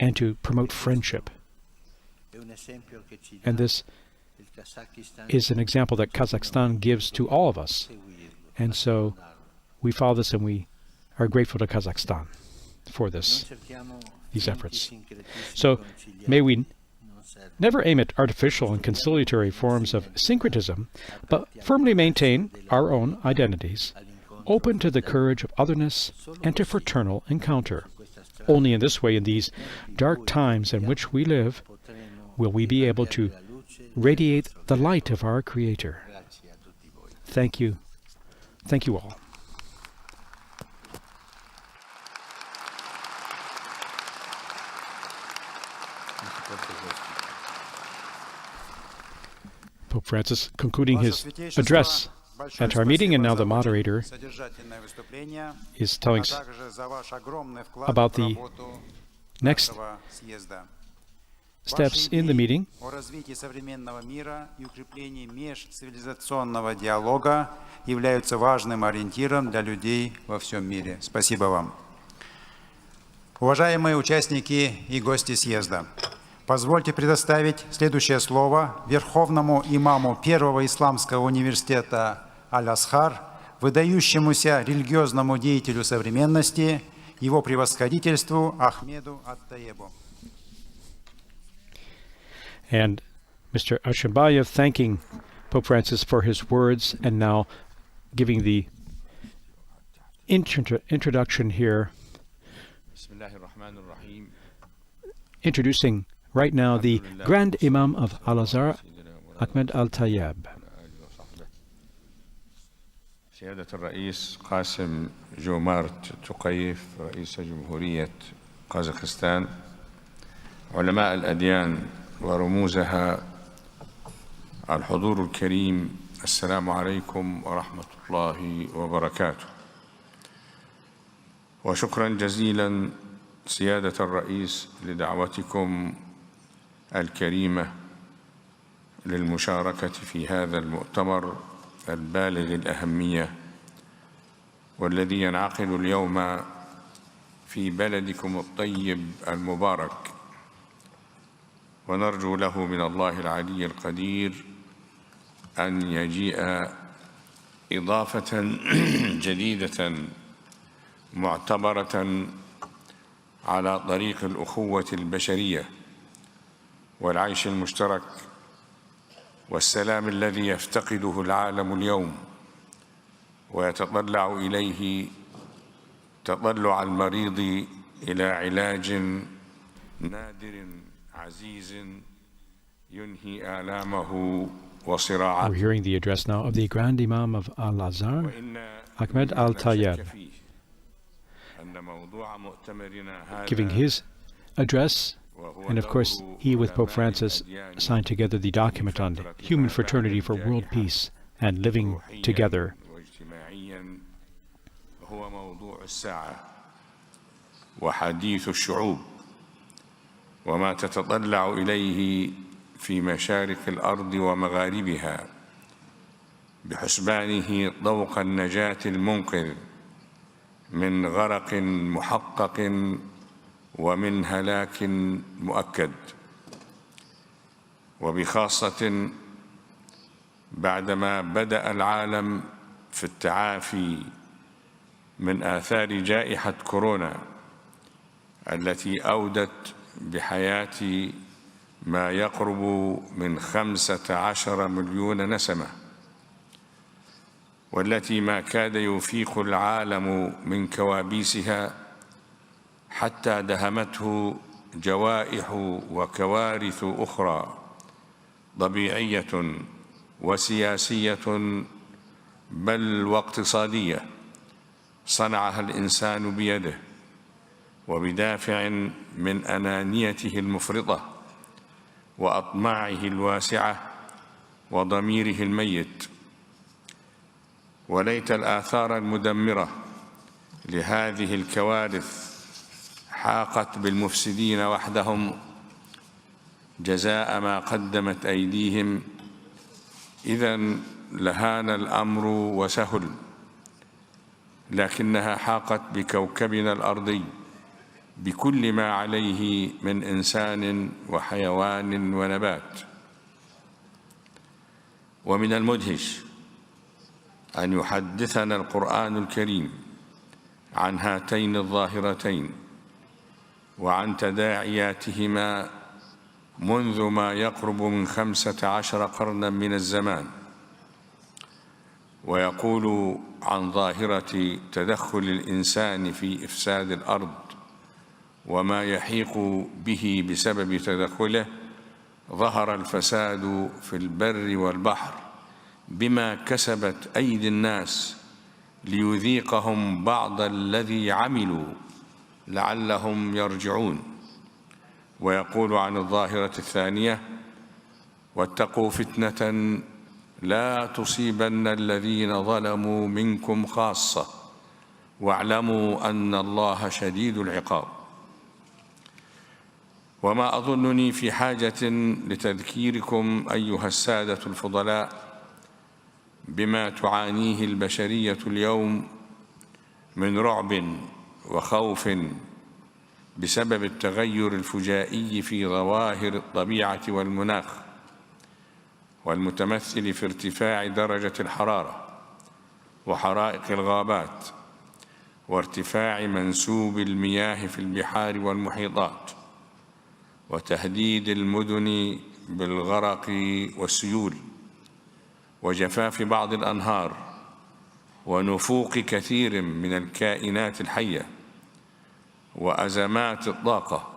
and to promote friendship. And this is an example that Kazakhstan gives to all of us. And so we follow this, and we are grateful to Kazakhstan for these efforts. So may we never aim at artificial and conciliatory forms of syncretism, but firmly maintain our own identities, open to the courage of otherness and to fraternal encounter. Only in this way, in these dark times in which we live, will we be able to radiate the light of our Creator. Thank you. Thank you all. Pope Francis concluding his address at our meeting, and now the moderator is telling us about the next steps in the meeting. О развитии современного мира и укреплении межцивилизационного диалога являются важным ориентиром для людей во всем мире. Спасибо вам. Уважаемые участники и гости съезда, позвольте предоставить следующее слово верховному имаму Первого исламского университета Аль-Азхар, выдающемуся религиозному деятелю современности, его превосходительству Ахмеду Ат-Таебу. And Mr. Ashambayev thanking Pope Francis for his words, and now giving the introduction here, introducing right now the Grand Imam of Al-Azhar, Ahmed Al-Tayyab. سيادة الرئيس قاسم جومارت توقيف رئيس جمهورية قازاخستان، علماء الأديان ورموزها، الحضور الكريم، السلام عليكم ورحمة الله وبركاته. وشكرا جزيلا سيادة الرئيس لدعوتكم الكريمة للمشاركة في هذا المؤتمر البالغ الأهمية، والذي ينعقد اليوم في بلدكم الطيب المبارك، ونرجو له من الله العلي القدير أن يجيء إضافة جديدة معتبرة على طريق الأخوة البشرية والعيش المشترك والسلام الذي يفتقده العالم اليوم ويتطلع إليه تطلع المريض إلى علاج نادر عزيز ينهي آلامه وصراعاته. We're hearing the address now of the Grand Imam of Al-Azhar, Ahmed Al-Tayyab, giving his address. And of course, he with Pope Francis signed together the document on human fraternity for world peace and living together. وحديث الشعوب وما تتطلع إليه في مشارق الأرض ومغاربها، بحسبانه طوق النجاة المنقذ من غرق محقق ومن هلاك مؤكد، وبخاصة بعدما بدأ العالم في التعافي من آثار جائحة كورونا التي أودت بحياة ما يقرب من 15 مليون نسمة، والتي ما كاد يفيق العالم من كوابيسها حتى دهمته جوائح وكوارث أخرى طبيعية وسياسية بل واقتصادية صنعها الإنسان بيده وبدافع من أنانيته المفرطة وأطماعه الواسعة وضميره الميت. وليت الآثار المدمرة لهذه الكوارث حاقت بالمفسدين وحدهم جزاء ما قدمت أيديهم، إذن لهان الأمر وسهل، لكنها حاقت بكوكبنا الأرضي بكل ما عليه من إنسان وحيوان ونبات. ومن المدهش أن يحدثنا القرآن الكريم عن هاتين الظاهرتين وعن تداعياتهما منذ ما يقرب من 15 قرنا من الزمان، ويقول عن ظاهرة تدخل الإنسان في إفساد الأرض وما يحيق به بسبب تدخله ظهر الفساد في البر والبحر بما كسبت أيدي الناس ليذيقهم بعض الذي عملوا لعلهم يرجعون. ويقول عن الظاهرة الثانية: واتقوا فتنة لا تصيبن الذين ظلموا منكم خاصة واعلموا أن الله شديد العقاب. وما أظنني في حاجة لتذكيركم أيها السادة الفضلاء بما تعانيه البشرية اليوم من رعب وخوف بسبب التغير الفجائي في ظواهر الطبيعة والمناخ، والمتمثل في ارتفاع درجة الحرارة وحرائق الغابات وارتفاع منسوب المياه في البحار والمحيطات وتهديد المدن بالغرق والسيول وجفاف بعض الأنهار ونفوق كثير من الكائنات الحية وأزمات الطاقة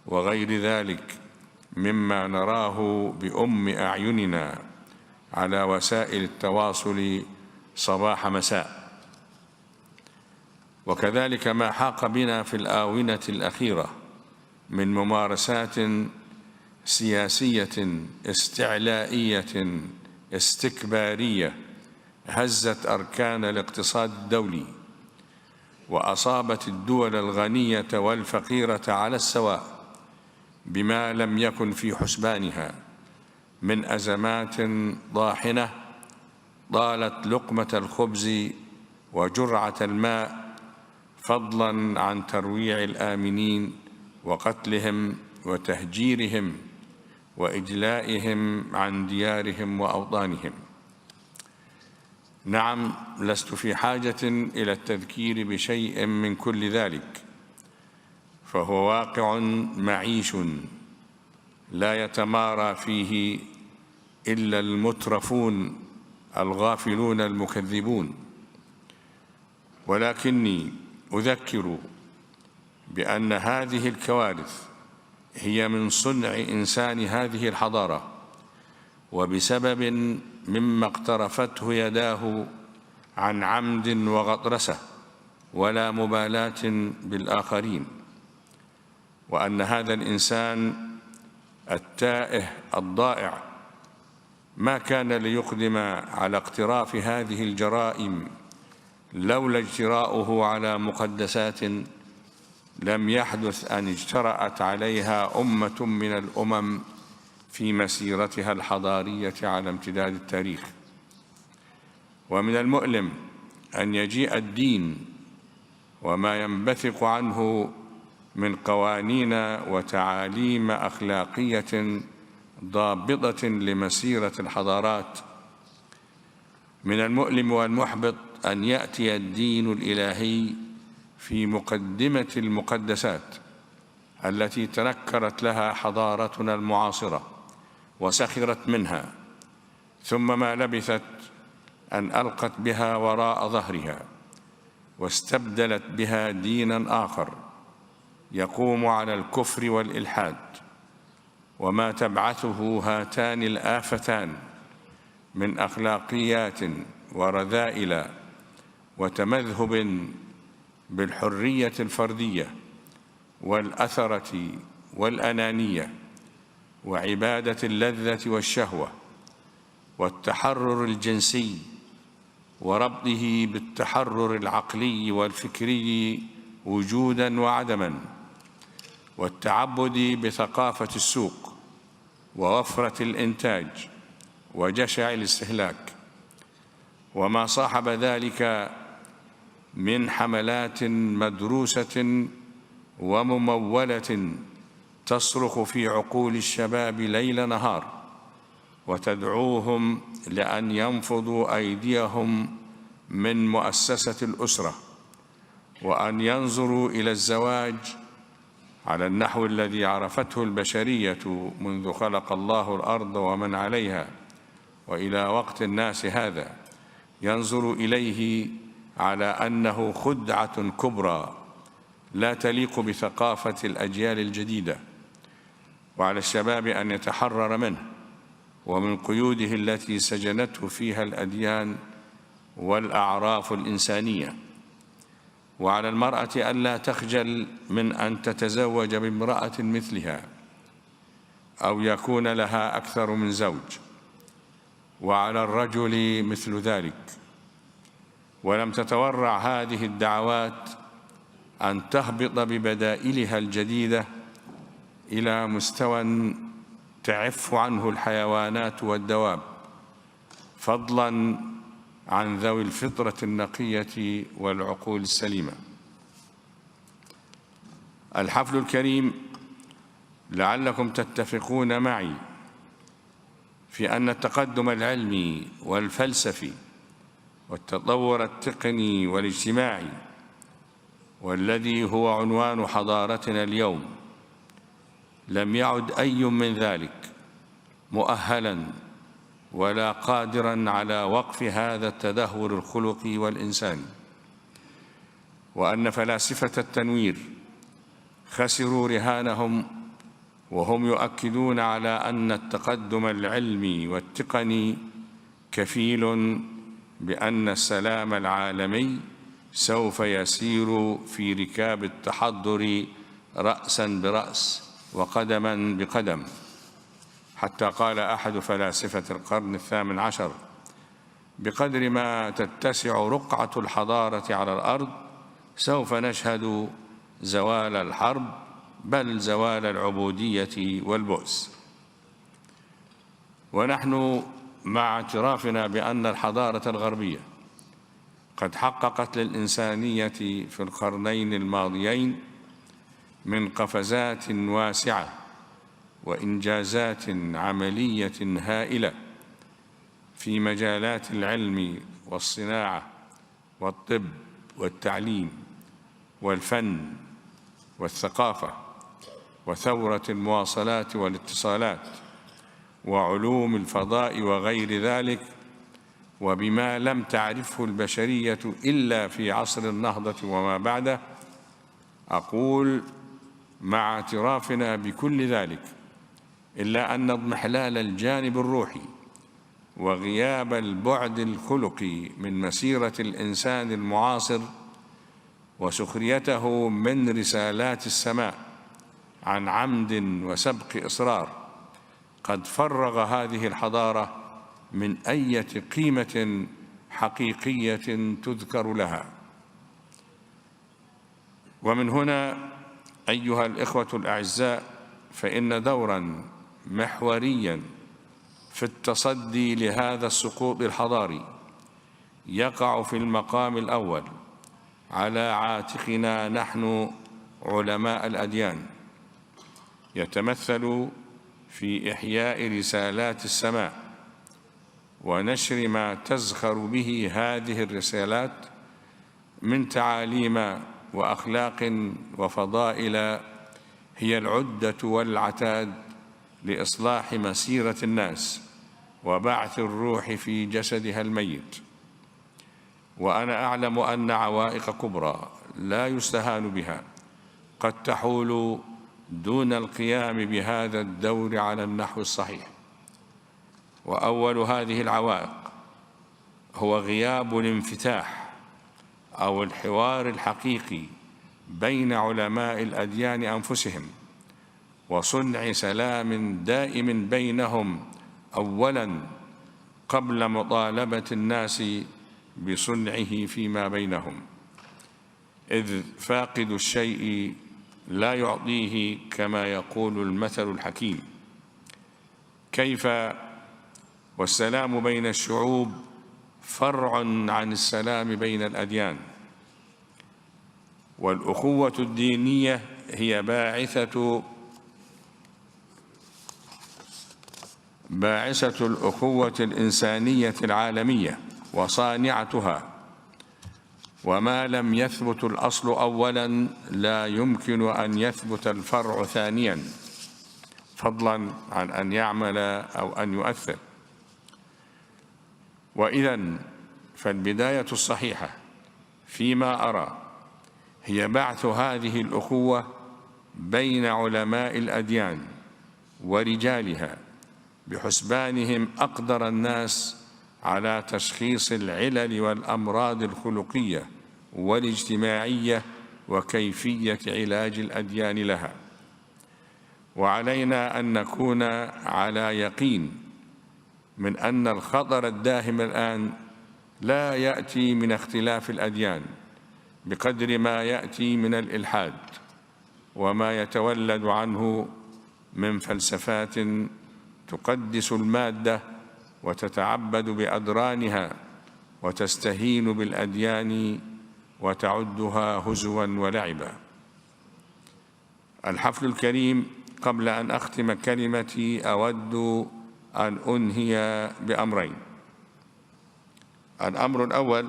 وغير ذلك مما نراه بأم أعيننا على وسائل التواصل صباح مساء. وكذلك ما حاق بنا في الآونة الأخيرة من ممارسات سياسية استعلائية استكبارية هزت أركان الاقتصاد الدولي وأصابت الدول الغنية والفقيرة على السواء بما لم يكن في حسبانها من أزمات ضاحنة طالت لقمة الخبز وجرعة الماء، فضلا عن ترويع الآمنين وقتلهم وتهجيرهم وإجلائهم عن ديارهم وأوطانهم. نعم، لست في حاجة إلى التذكير بشيء من كل ذلك، فهو واقع معيش لا يتمارى فيه إلا المترفون الغافلون المكذبون. ولكني أذكر بأن هذه الكوارث هي من صنع إنسان هذه الحضارة وبسبب مما اقترفته يداه عن عمد وغطرسة ولا مبالاة بالآخرين، وأن هذا الإنسان التائه الضائع ما كان ليقدم على اقتراف هذه الجرائم لولا اجتراؤه على مقدسات لم يحدث أن اجترأت عليها أمة من الأمم في مسيرتها الحضارية على امتداد التاريخ. ومن المؤلم أن يجيء الدين وما ينبثق عنه من قوانين وتعاليم أخلاقية ضابطة لمسيرة الحضارات، من المؤلم والمحبط أن يأتي الدين الإلهي في مقدمة المقدسات التي تنكرت لها حضارتنا المعاصرة وسخرت منها، ثم ما لبثت أن ألقت بها وراء ظهرها واستبدلت بها دينا آخر يقوم على الكفر والإلحاد. وما تبعثه هاتان الآفتان من أخلاقيات ورذائل وتمذهب بالحرية الفردية والأثرة والأنانية وعبادة اللذة والشهوة والتحرر الجنسي وربطه بالتحرر العقلي والفكري وجوداً وعدماً، والتعبد بثقافة السوق ووفرة الإنتاج وجشع الاستهلاك، وما صاحب ذلك من حملات مدروسة وممولة تصرخ في عقول الشباب ليل نهار وتدعوهم لأن ينفضوا أيديهم من مؤسسة الأسرة وأن ينظروا إلى الزواج على النحو الذي عرفته البشرية منذ خلق الله الأرض ومن عليها وإلى وقت الناس هذا، ينظر إليه على أنه خدعة كبرى لا تليق بثقافة الأجيال الجديدة، وعلى الشباب أن يتحرر منه ومن قيوده التي سجنته فيها الأديان والأعراف الإنسانية. وعلى المرأة ألا تخجل من أن تتزوج بامرأة مثلها أو يكون لها أكثر من زوج، وعلى الرجل مثل ذلك. ولم تتورع هذه الدعوات أن تهبط ببدائلها الجديدة إلى مستوى تعف عنه الحيوانات والدواب، فضلاً عن ذوي الفطرة النقية والعقول السليمة. الحفل الكريم لعلكم تتفقون معي في أن التقدم العلمي والفلسفي والتطور التقني والاجتماعي، والذي هو عنوان حضارتنا اليوم، لم يعد أي من ذلك مؤهلاً ولا قادراً على وقف هذا التدهور الخلقي والإنساني، وأن فلاسفة التنوير خسروا رهانهم وهم يؤكدون على أن التقدم العلمي والتقني كفيل بأن السلام العالمي سوف يسير في ركاب التحضر رأساً برأس وقدماً بقدم. حتى قال أحد فلاسفة القرن الثامن عشر: بقدر ما تتسع رقعة الحضارة على الأرض سوف نشهد زوال الحرب، بل زوال العبودية والبؤس. ونحن مع اعترافنا بأن الحضارة الغربية قد حققت للإنسانية في القرنين الماضيين من قفزات واسعة وإنجازات عملية هائلة في مجالات العلم والصناعة والطب والتعليم والفن والثقافة وثورة المواصلات والاتصالات وعلوم الفضاء وغير ذلك، وبما لم تعرفه البشرية إلا في عصر النهضة وما بعده. أقول مع اعترافنا بكل ذلك، إلا أن اضمحلال الجانب الروحي وغياب البعد الخلقي من مسيرة الإنسان المعاصر وسخريته من رسالات السماء عن عمد وسبق إصرار قد فرغ هذه الحضارة من أي قيمة حقيقية تذكر لها. ومن هنا أيها الإخوة الأعزاء، فإن دورا محوريا في التصدي لهذا السقوط الحضاري يقع في المقام الأول على عاتقنا نحن علماء الأديان، يتمثل في إحياء رسالات السماء ونشر ما تزخر به هذه الرسالات من تعاليم وأخلاق وفضائل هي العدة والعتاد لإصلاح مسيرة الناس وبعث الروح في جسدها الميت. وأنا أعلم أن عوائق كبرى لا يستهان بها قد تحول دون القيام بهذا الدور على النحو الصحيح. وأول هذه العوائق هو غياب الانفتاح أو الحوار الحقيقي بين علماء الأديان أنفسهم، وصنع سلام دائم بينهم أولاً قبل مطالبة الناس بصنعه فيما بينهم، إذ فاقد الشيء لا يعطيه كما يقول المثل الحكيم. كيف والسلام بين الشعوب فرع عن السلام بين الأديان، والأخوة الدينية هي باعثة الأخوة الإنسانية العالمية وصانعتها. وما لم يثبت الأصل أولاً لا يمكن أن يثبت الفرع ثانياً، فضلاً عن أن يعمل أو أن يؤثر. وإذن فالبداية الصحيحة فيما أرى هي بعث هذه الأخوة بين علماء الأديان ورجالها بحسبانهم أقدر الناس على تشخيص العلل والأمراض الخلقية والاجتماعية وكيفية علاج الأديان لها. وعلينا أن نكون على يقين من أن الخطر الداهم الآن لا يأتي من اختلاف الأديان بقدر ما يأتي من الإلحاد وما يتولد عنه من فلسفات تقدس المادة وتتعبد بأدرانها وتستهين بالأديان وتعدها هزوا ولعبا. الحفل الكريم، قبل أن أختم كلمتي أود أن أنهي بأمرين. الأمر الأول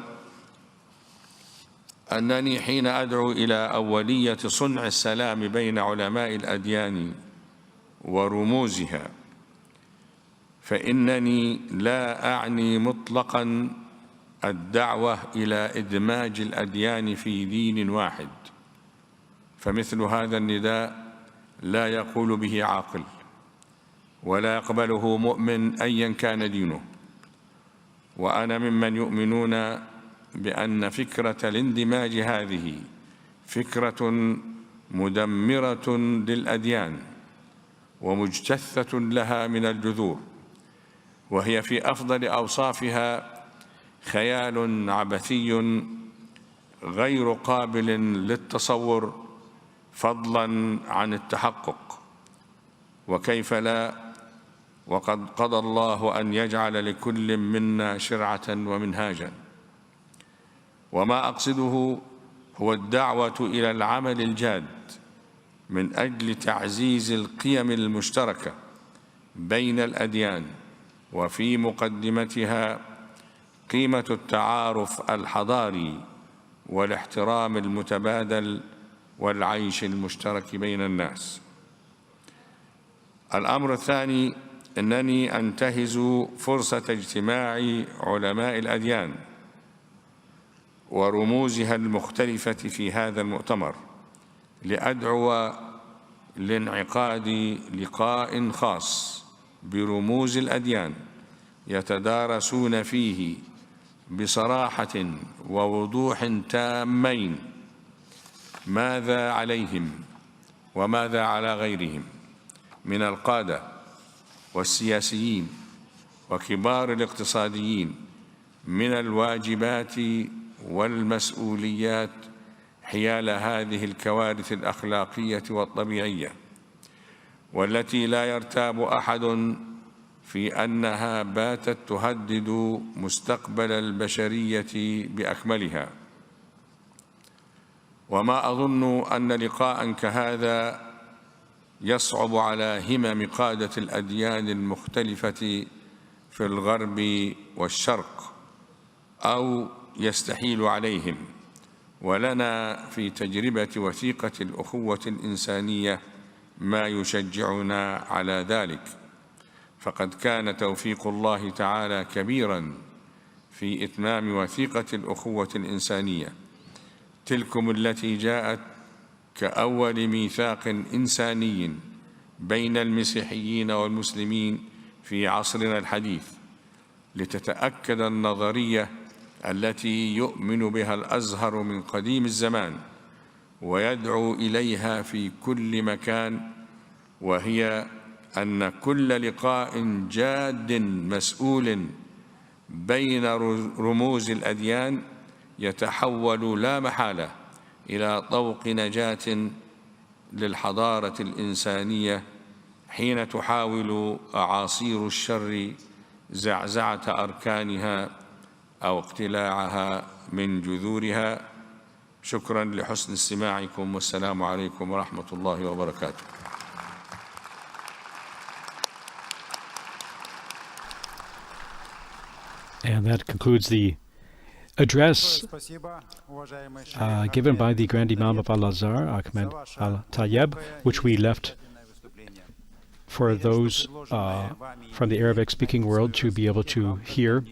أنني حين أدعو إلى أولية صنع السلام بين علماء الأديان ورموزها فإنني لا أعني مطلقا الدعوة إلى إدماج الأديان في دين واحد، فمثل هذا النداء لا يقول به عاقل ولا يقبله مؤمن أيا كان دينه. وأنا ممن يؤمنون بأن فكرة الاندماج هذه فكرة مدمرة للأديان ومجتثة لها من الجذور، وهي في أفضل أوصافها خيال عبثي غير قابل للتصور فضلا عن التحقق. وكيف لا، وقد قضى الله أن يجعل لكل منا شرعة ومنهاجا. وما أقصده هو الدعوة إلى العمل الجاد من أجل تعزيز القيم المشتركة بين الأديان، وفي مقدمتها قيمة التعارف الحضاري والاحترام المتبادل والعيش المشترك بين الناس. الأمر الثاني أنني أنتهز فرصة اجتماع علماء الأديان ورموزها المختلفة في هذا المؤتمر لأدعو لانعقاد لقاء خاص برموز الأديان يتدارسون فيه بصراحة ووضوح تامين ماذا عليهم وماذا على غيرهم من القادة والسياسيين وكبار الاقتصاديين من الواجبات والمسؤوليات حيال هذه الكوارث الأخلاقية والطبيعية، والتي لا يرتاب أحد في أنها باتت تهدد مستقبل البشرية بأكملها. وما أظن أن لقاء كهذا يصعب على همم قادة الأديان المختلفة في الغرب والشرق أو يستحيل عليهم، ولنا في تجربة وثيقة الأخوة الإنسانية ما يشجعنا على ذلك. فقد كان توفيق الله تعالى كبيرا في إتمام وثيقة الأخوة الإنسانية، تلكم التي جاءت كأول ميثاق إنساني بين المسيحيين والمسلمين في عصرنا الحديث، لتتأكد النظرية التي يؤمن بها الأزهر من قديم الزمان ويدعو إليها في كل مكان، وهي أن كل لقاء جاد مسؤول بين رموز الأديان يتحول لا محالة إلى طوق نجاة للحضارة الإنسانية حين تحاول أعاصير الشر زعزعة أركانها أو اقتلاعها من جذورها. شكرا لحسن استماعكم، والسلام عليكم ورحمة الله وبركاته. And that concludes the address given by the Grand Imam of Al-Azhar, Ahmed Al-Tayyib, which we left for those from the Arabic-speaking world to be able to hear.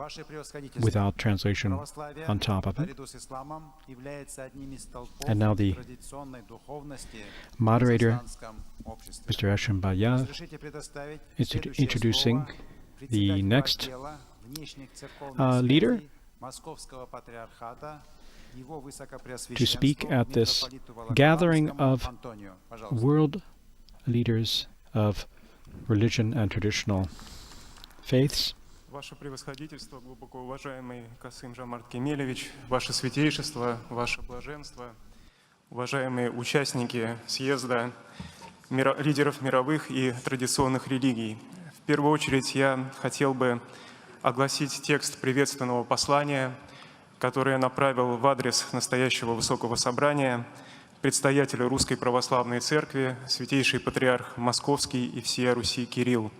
Ваше превосходительство, without translation православие on top of it. наряду с исламом является одним из столпов And now the традиционной духовности в moderator, казахстанском обществе. Mr. Ashim Bayav, Разрешите предоставить is следующее introducing слово the председателю next отдела внешних церковных leader связей Московского патриархата, его to высокопреосвященству speak at this митрополиту gathering Волоколамскому of Антонию. Пожалуйста. world leaders of religion and traditional faiths. Ваше превосходительство, глубоко уважаемый Касым Жомарт Кемелевич, Ваше святейшество, Ваше блаженство, уважаемые участники съезда лидеров мировых и традиционных религий. В первую очередь я хотел бы огласить текст приветственного послания, которое я направил в адрес настоящего Высокого Собрания, предстоятеля Русской Православной Церкви, святейший патриарх Московский и всея Руси Кирилл.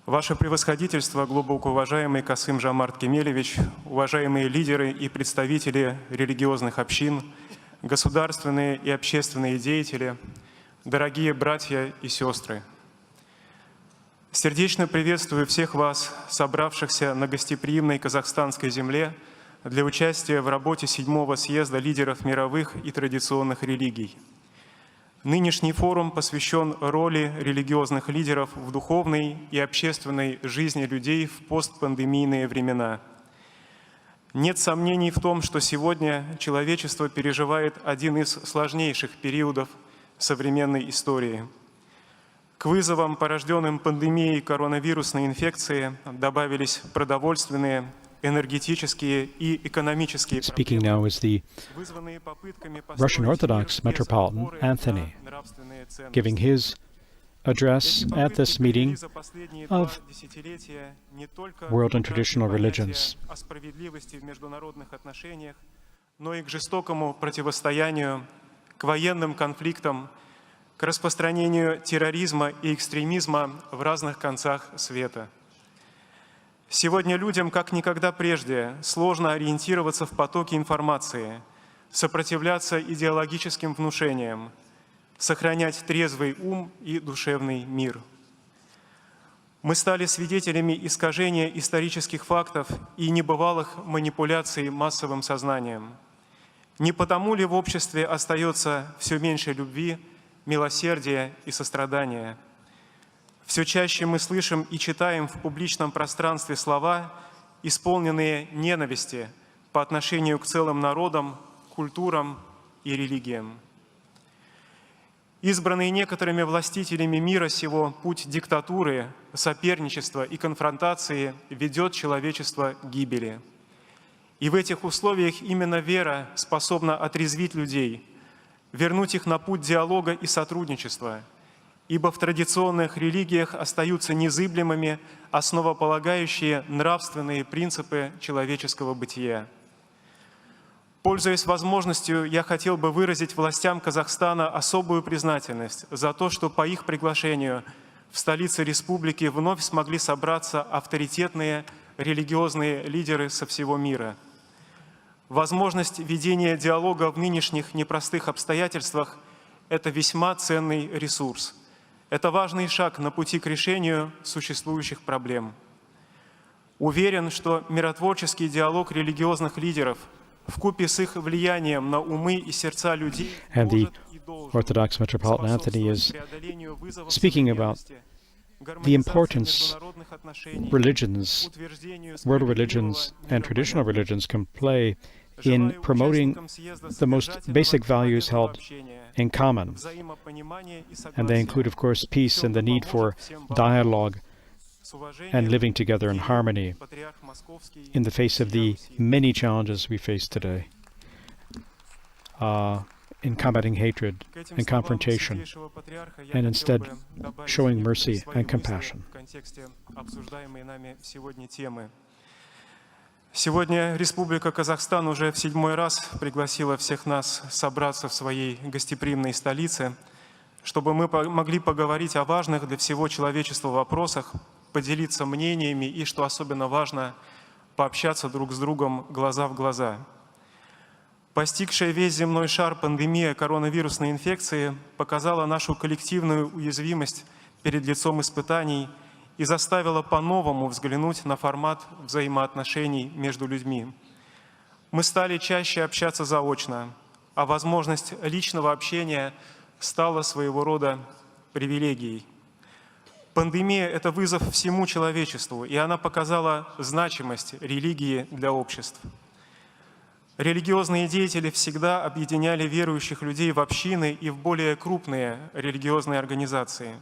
Ваше превосходительство, глубоко уважаемый Касым Жомарт Кемелевич, уважаемые лидеры и представители религиозных общин, государственные и общественные деятели, дорогие братья и сестры. Сердечно приветствую всех вас, собравшихся на гостеприимной казахстанской земле для участия в работе 7-го съезда лидеров мировых и традиционных религий. Нынешний форум посвящен роли религиозных лидеров в духовной и общественной жизни людей в постпандемийные времена. Нет сомнений в том, что сегодня человечество переживает один из сложнейших периодов современной истории. К вызовам, порожденным пандемией коронавирусной инфекции, добавились продовольственные, энергетические и экономические Speaking now is the вызванные попытками Russian Orthodox Metropolitan Anthony, giving his address at this meeting of world and traditional religions. О справедливости в международных отношениях, но и к жестокому противостоянию, к военным конфликтам, к распространению терроризма и экстремизма в разных концах света. Сегодня людям, как никогда прежде, сложно ориентироваться в потоке информации, сопротивляться идеологическим внушениям, сохранять трезвый ум и душевный мир. Мы стали свидетелями искажения исторических фактов и небывалых манипуляций массовым сознанием. Не потому ли в обществе остается все меньше любви, милосердия и сострадания? Все чаще мы слышим и читаем в публичном пространстве слова, исполненные ненависти по отношению к целым народам, культурам и религиям. Избранный некоторыми властителями мира сего путь диктатуры, соперничества и конфронтации ведет человечество к гибели. И в этих условиях именно вера способна отрезвить людей, вернуть их на путь диалога и сотрудничества, ибо в традиционных религиях остаются незыблемыми основополагающие нравственные принципы человеческого бытия. Пользуясь возможностью, я хотел бы выразить властям Казахстана особую признательность за то, что по их приглашению в столице республики вновь смогли собраться авторитетные религиозные лидеры со всего мира. Возможность ведения диалога в нынешних непростых обстоятельствах – это весьма ценный ресурс. Это важный шаг на пути к решению существующих проблем. Уверен, что миротворческий диалог религиозных лидеров вкупе с их влиянием на умы и сердца людей And the может и должен Orthodox Metropolitan Anthony is способствовать преодолению вызовов speaking about современности, the гармонизации importance международных отношений, religions, утверждению world religions, and traditional religions can play in promoting the most basic values held in common. And they include, of course, peace and the need for dialogue and living together in harmony in the face of the many challenges we face today in combating hatred and confrontation, and instead showing mercy and compassion. Сегодня Республика Казахстан уже в 7-й раз пригласила всех нас собраться в своей гостеприимной столице, чтобы мы могли поговорить о важных для всего человечества вопросах, поделиться мнениями и, что особенно важно, пообщаться друг с другом глаза в глаза. Постигшая весь земной шар пандемия коронавирусной инфекции показала нашу коллективную уязвимость перед лицом испытаний и заставила по-новому взглянуть на формат взаимоотношений между людьми. Мы стали чаще общаться заочно, а возможность личного общения стала своего рода привилегией. Пандемия – это вызов всему человечеству, и она показала значимость религии для обществ. Религиозные деятели всегда объединяли верующих людей в общины и в более крупные религиозные организации.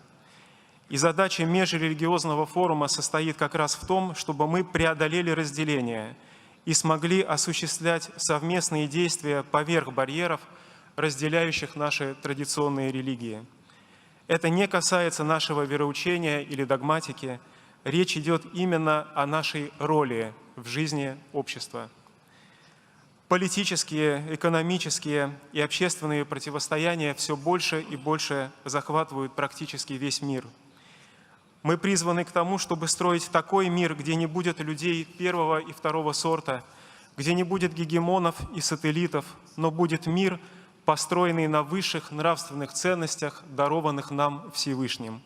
И задача межрелигиозного форума состоит как раз в том, чтобы мы преодолели разделение и смогли осуществлять совместные действия поверх барьеров, разделяющих наши традиционные религии. Это не касается нашего вероучения или догматики. Речь идет именно о нашей роли в жизни общества. Политические, экономические и общественные противостояния все больше и больше захватывают практически весь мир. Мы призваны к тому, чтобы строить такой мир, где не будет людей первого и второго сорта, где не будет гегемонов и сателлитов, но будет мир, построенный на высших нравственных ценностях, дарованных нам Всевышним.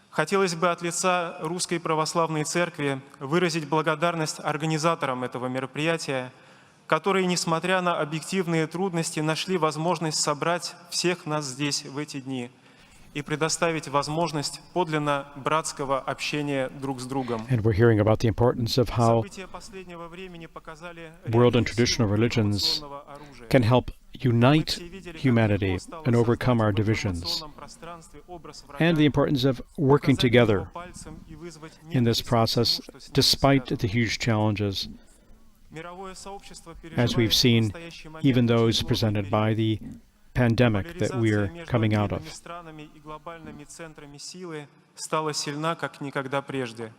Хотелось бы от лица Русской Православной Церкви выразить благодарность организаторам этого мероприятия, которые, несмотря на объективные трудности, нашли возможность собрать всех нас здесь в эти дни и предоставить возможность подлинно братского общения друг с другом. And we're hearing about the importance of how События последнего времени показали world and traditional religions can help unite humanity and overcome our divisions, and the importance of working together in this process despite the huge challenges, as we've seen, even those presented by the pandemic that we are coming out of. Стала сильна, как никогда прежде.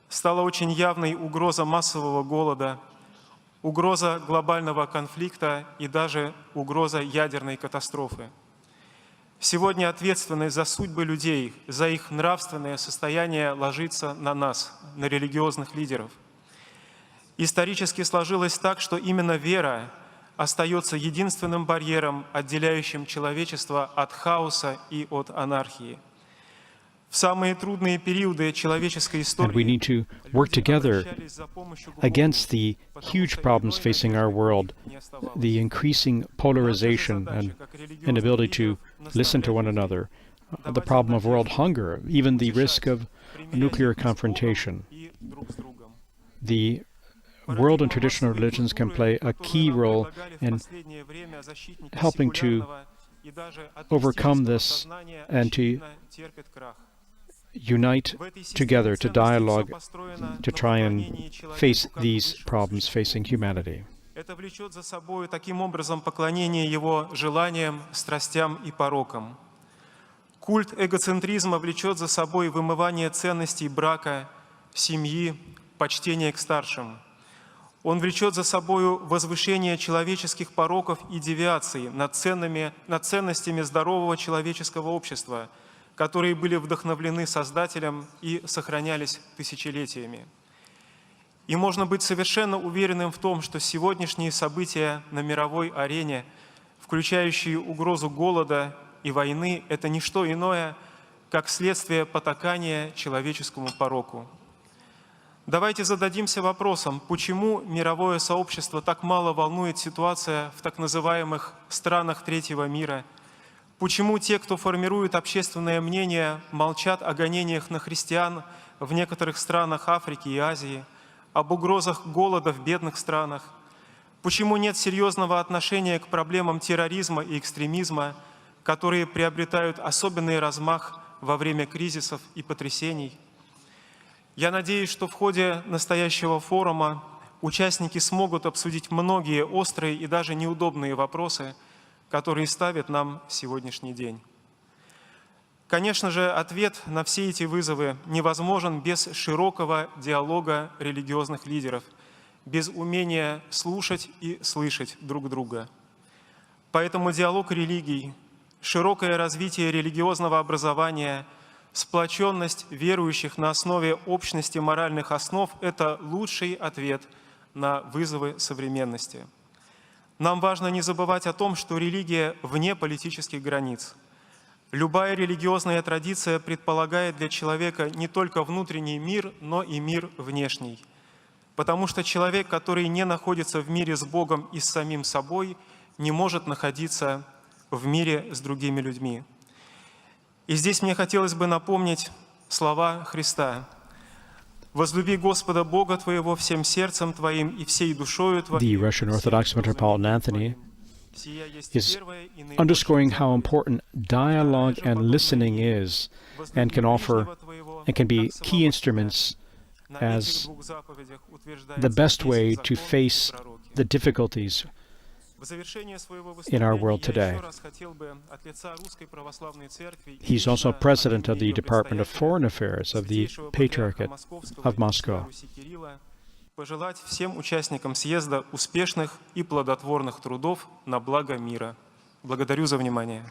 Стала очень явной угроза массового голода, угроза глобального конфликта и даже угроза ядерной катастрофы. Сегодня ответственность за судьбы людей, за их нравственное состояние ложится на нас, на религиозных лидеров. Исторически сложилось так, что именно вера остается единственным барьером, отделяющим человечество от хаоса и от анархии. В самые трудные периоды человеческой And we need истории to work together against the huge problems facing our world, the increasing polarization and inability to listen to one another, the problem of world hunger, even the risk of nuclear confrontation. The world and traditional religions can play a key role in helping to overcome this and to unite together, to dialogue, to try and face these problems facing humanity. Это влечет за собой таким образом поклонение его желаниям, страстям и порокам. Культ эгоцентризма влечет за собой вымывание ценностей брака, семьи, почтение к старшим. Он влечет за собой возвышение человеческих пороков и девиаций над ценностями здорового человеческого общества, которые были вдохновлены Создателем и сохранялись тысячелетиями. И можно быть совершенно уверенным в том, что сегодняшние события на мировой арене, включающие угрозу голода и войны, это не что иное, как следствие потакания человеческому пороку. Давайте зададимся вопросом, почему мировое сообщество так мало волнует ситуация в так называемых странах третьего мира. Почему те, кто формирует общественное мнение, молчат о гонениях на христиан в некоторых странах Африки и Азии, об угрозах голода в бедных странах? Почему нет серьезного отношения к проблемам терроризма и экстремизма, которые приобретают особенный размах во время кризисов и потрясений? Я надеюсь, что в ходе настоящего форума участники смогут обсудить многие острые и даже неудобные вопросы, которые ставит нам сегодняшний день. Конечно же, ответ на все эти вызовы невозможен без широкого диалога религиозных лидеров, без умения слушать и слышать друг друга. Поэтому диалог религий, широкое развитие религиозного образования, сплоченность верующих на основе общности моральных основ – это лучший ответ на вызовы современности. Нам важно не забывать о том, что религия вне политических границ. Любая религиозная традиция предполагает для человека не только внутренний мир, но и мир внешний. Потому что человек, который не находится в мире с Богом и с самим собой, не может находиться в мире с другими людьми. И здесь мне хотелось бы напомнить слова Христа. «Возлюби Господа Бога твоего всем сердцем твоим и всей душою твоей». The Russian Orthodox Metropolitan Anthony is underscoring how important dialogue and listening is and can offer and can be key instruments as the best way to face the difficulties in our world today. He's also president of the Department of Foreign Affairs of the Patriarchate of Moscow. Пожелать всем участникам съезда успешных и плодотворных трудов на благо мира. Благодарю за внимание.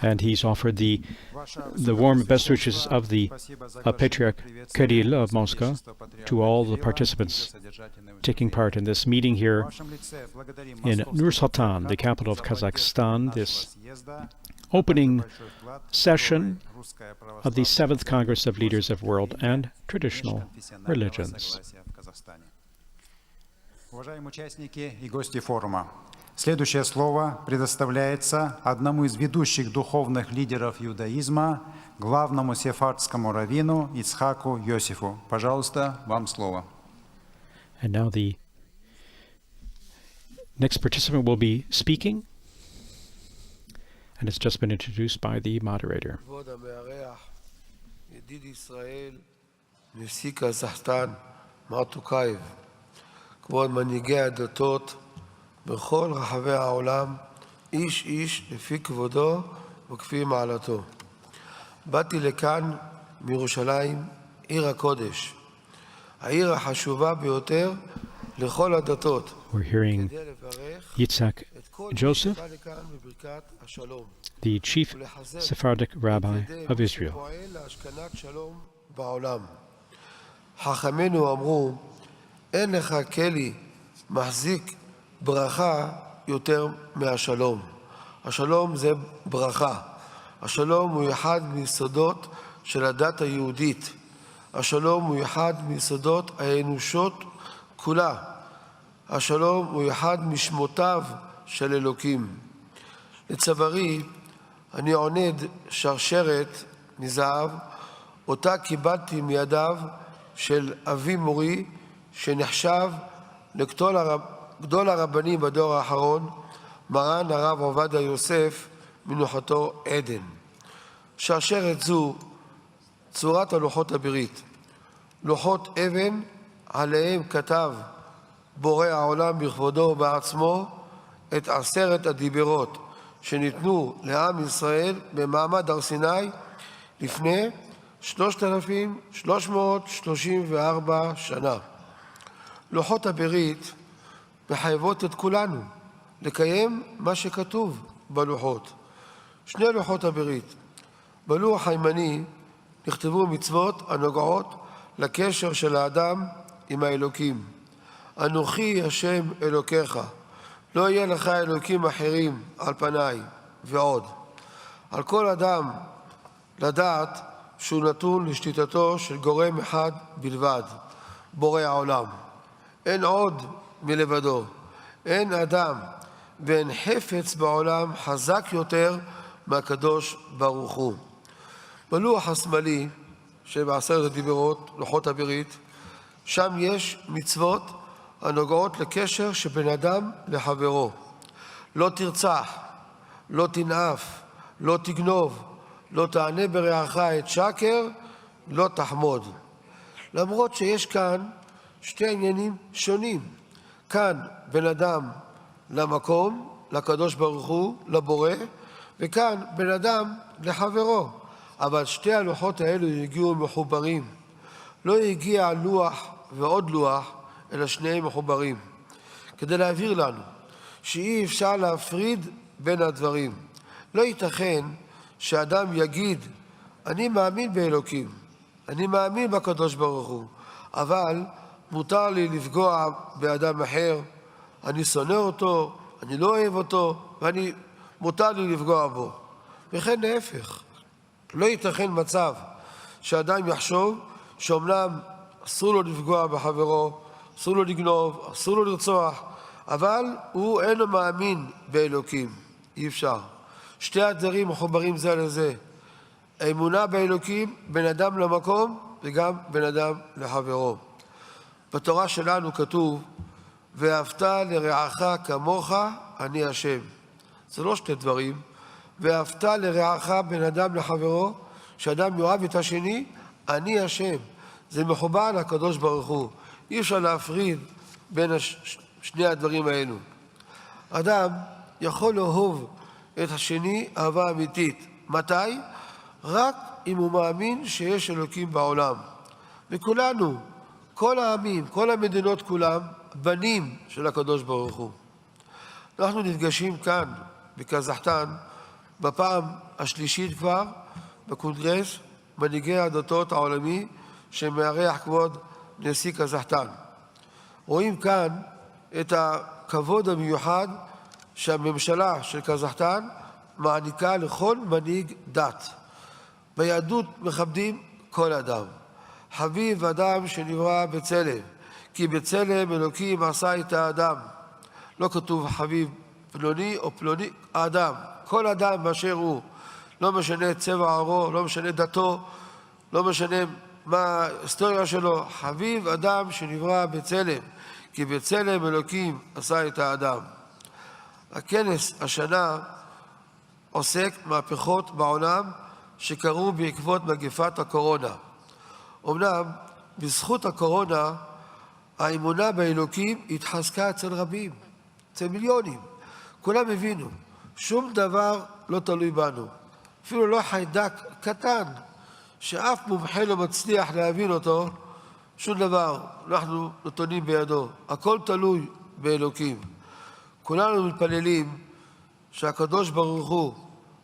And he's offered the warm best wishes of the Patriarch Kirill of Moscow to all the participants taking part in this meeting here in Nur-Sultan, the capital of Kazakhstan, this opening session of the 7th Congress of Leaders of World and Traditional Religions. Уважаемые участники и гости форума, следующее слово предоставляется одному из ведущих духовных лидеров иудаизма, главному сефардскому раввину Ицхаку Йосифу. Пожалуйста, вам слово. And now the next participant will be speaking, and it's just been introduced by the moderator. כבוד המארח, ידיד ישראל, נשיא קזחסטן, מר טוקייב, כבוד מנהיגי הדתות בכל רחבי העולם, איש איש לפי כבודו וכפי מעלתו. באתי לכאן מירושלים, עיר הקודש, העיר החשובה ביותר לכל הדתות. We're hearing Yitzhak Joseph, the chief Sephardic rabbi of Israel. חכמינו אמרו, אין לך כלי מחזיק ברכה יותר מהשלום. השלום זה ברכה. השלום הוא אחד מיסודות של הדת היהודית. השלום הוא אחד מיסודות האנושות כולה. השלום הוא אחד משמותיו של אלוקים. לצווארי אני עונד שרשרת מזהב, אותה קיבלתי מידיו של אבי מורי, שנחשב לגדול הרבנים בדור האחרון, מרן הרב עובדיה יוסף, מנוחתו עדן. שרשרת זו צורת הלוחות הברית. לוחות אבן עליהם כתב בורא העולם בכבודו ובעצמו את 10 הדיברות שניתנו לעם ישראל במעמד הר סיני לפני 3,334 שנה. לוחות הברית מחייבות את כולנו לקיים מה שכתוב בלוחות. שני לוחות הברית. בלוח הימני נכתבו מצוות הנוגעות לקשר של האדם עם האלוקים. אנוכי השם אלוקיך, לא יהיה לך אלוקים אחרים על פניי, ועוד. על כל אדם לדעת שהוא נתון לשליטתו של גורם אחד בלבד, בורא העולם. אין עוד מלבדו. אין אדם ואין חפץ בעולם חזק יותר מהקדוש ברוך הוא. בלוח השמאלי שב10 הדיברות, לוחות הברית, שם יש מצוות הנוגעות לקשר שבין אדם לחברו. לא תרצח, לא תנאף, לא תגנוב, לא תענה ברעך את שקר, לא תחמוד. למרות שיש כאן שתי עניינים שונים. כאן בין אדם למקום, לקדוש ברוך הוא, לבורא, וכאן בין אדם לחברו. אבל שתי הלוחות האלו הגיעו מחוברים. לא הגיע לוח ועוד לוח, אלא שניהם מחוברים. כדי להבהיר לנו שאי אפשר להפריד בין הדברים. לא ייתכן שאדם יגיד, אני מאמין באלוקים, אני מאמין בקדוש ברוך הוא, אבל מותר לי לפגוע באדם אחר, אני שונא אותו, אני לא אוהב אותו, מותר לי לפגוע בו. וכן להפך. לא ייתכן מצב שאדם יחשוב שאומנם אסור לו לפגוע בחברו, אסור לו לגנוב, אסור לו לרצוח, אבל הוא אינו מאמין באלוקים. אי אפשר. שתי הדברים מחוברים זה לזה. האמונה באלוקים, בין אדם למקום וגם בין אדם לחברו. בתורה שלנו כתוב, ואהבת לרעך כמוך, אני השם. זה לא שתי דברים. ואהבת לרעך בין אדם לחברו, שאדם יאהב את השני, אני השם. זה מחובר לקדוש ברוך הוא. אי אפשר להפריד בין שני הדברים האלו. אדם יכול לאהוב את השני אהבה אמיתית. מתי? רק אם הוא מאמין שיש אלוקים בעולם. וכולנו, כל העמים, כל המדינות כולם, בנים של הקדוש ברוך הוא. אנחנו נפגשים כאן, בקזחסטן, בפעם השלישית כבר, בקונגרס מנהיגי הדתות העולמי, שמארח כבוד נשיא קזחסטן. רואים כאן את הכבוד המיוחד שהממשלה של קזחסטן מעניקה לכל מנהיג דת. ביהדות מכבדים כל אדם. חביב אדם שנברא בצלם, כי בצלם אלוקים עשה את האדם. לא כתוב חביב פלוני או פלוני, האדם. כל אדם באשר הוא, לא משנה צבע עורו, לא משנה דתו, לא משנה מה ההיסטוריה שלו. חביב אדם שנברא בצלם, כי בצלם אלוקים עשה את האדם. הכנס השנה עוסק מהפכות בעולם שקרו בעקבות מגפת הקורונה. אמנם בזכות הקורונה האמונה באלוקים התחזקה אצל רבים, אצל מיליונים. כולם הבינו, שום דבר לא תלוי בנו. אפילו לא חיידק קטן, שאף מומחה לא מצליח להבין אותו, שום דבר אנחנו נתונים בידו. הכל תלוי באלוקים. כולנו מתפללים שהקדוש ברוך הוא,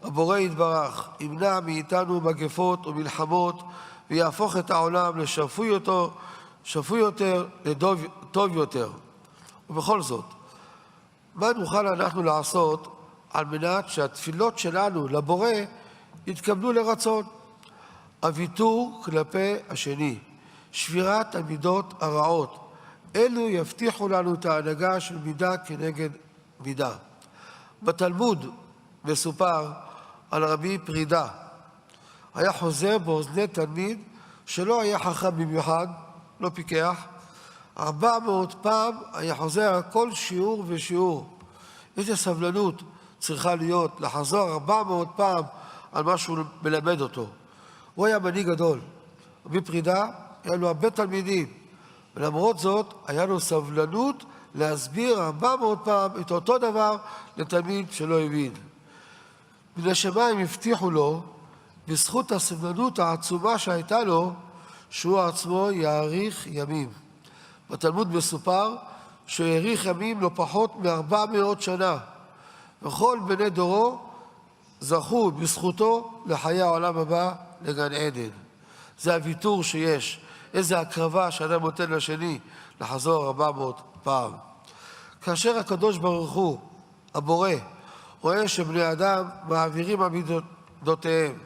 הבורא יתברך, ימנע מאיתנו מגפות ומלחמות, ויהפוך את העולם לשפוי יותר, לטוב יותר. ובכל זאת, מה נוכל אנחנו לעשות על מנת שהתפילות שלנו לבורא יתקבלו לרצון? הוויתור כלפי השני, שבירת המידות הרעות, אלו יבטיחו לנו את ההנהגה של מידה כנגד מידה. בתלמוד מסופר על רבי פרידה. היה חוזר באוזני תלמיד שלא היה חכם במיוחד, לא פיקח. 400 פעם היה חוזר על כל שיעור ושיעור. איזה סבלנות צריכה להיות לחזור 400 פעם על מה שהוא מלמד אותו. הוא היה מנהיג גדול. רבי פרידה, היה לו הרבה תלמידים. ולמרות זאת, היה לו סבלנות להסביר 400 פעם את אותו דבר לתלמיד שלא הבין. מן השמיים הבטיחו לו, בזכות הסבלנות העצומה שהייתה לו, שהוא עצמו יאריך ימים. בתלמוד מסופר שהוא יאריך ימים לא פחות מ400 שנה. וכל בני דורו זכו בזכותו לחיי העולם הבא לגן עדן. זה הוויתור שיש. איזה הקרבה שאדם נותן לשני לחזור 400 פעם. כאשר הקדוש ברוך הוא, הבורא, רואה שבני אדם מעבירים עמידותיהם,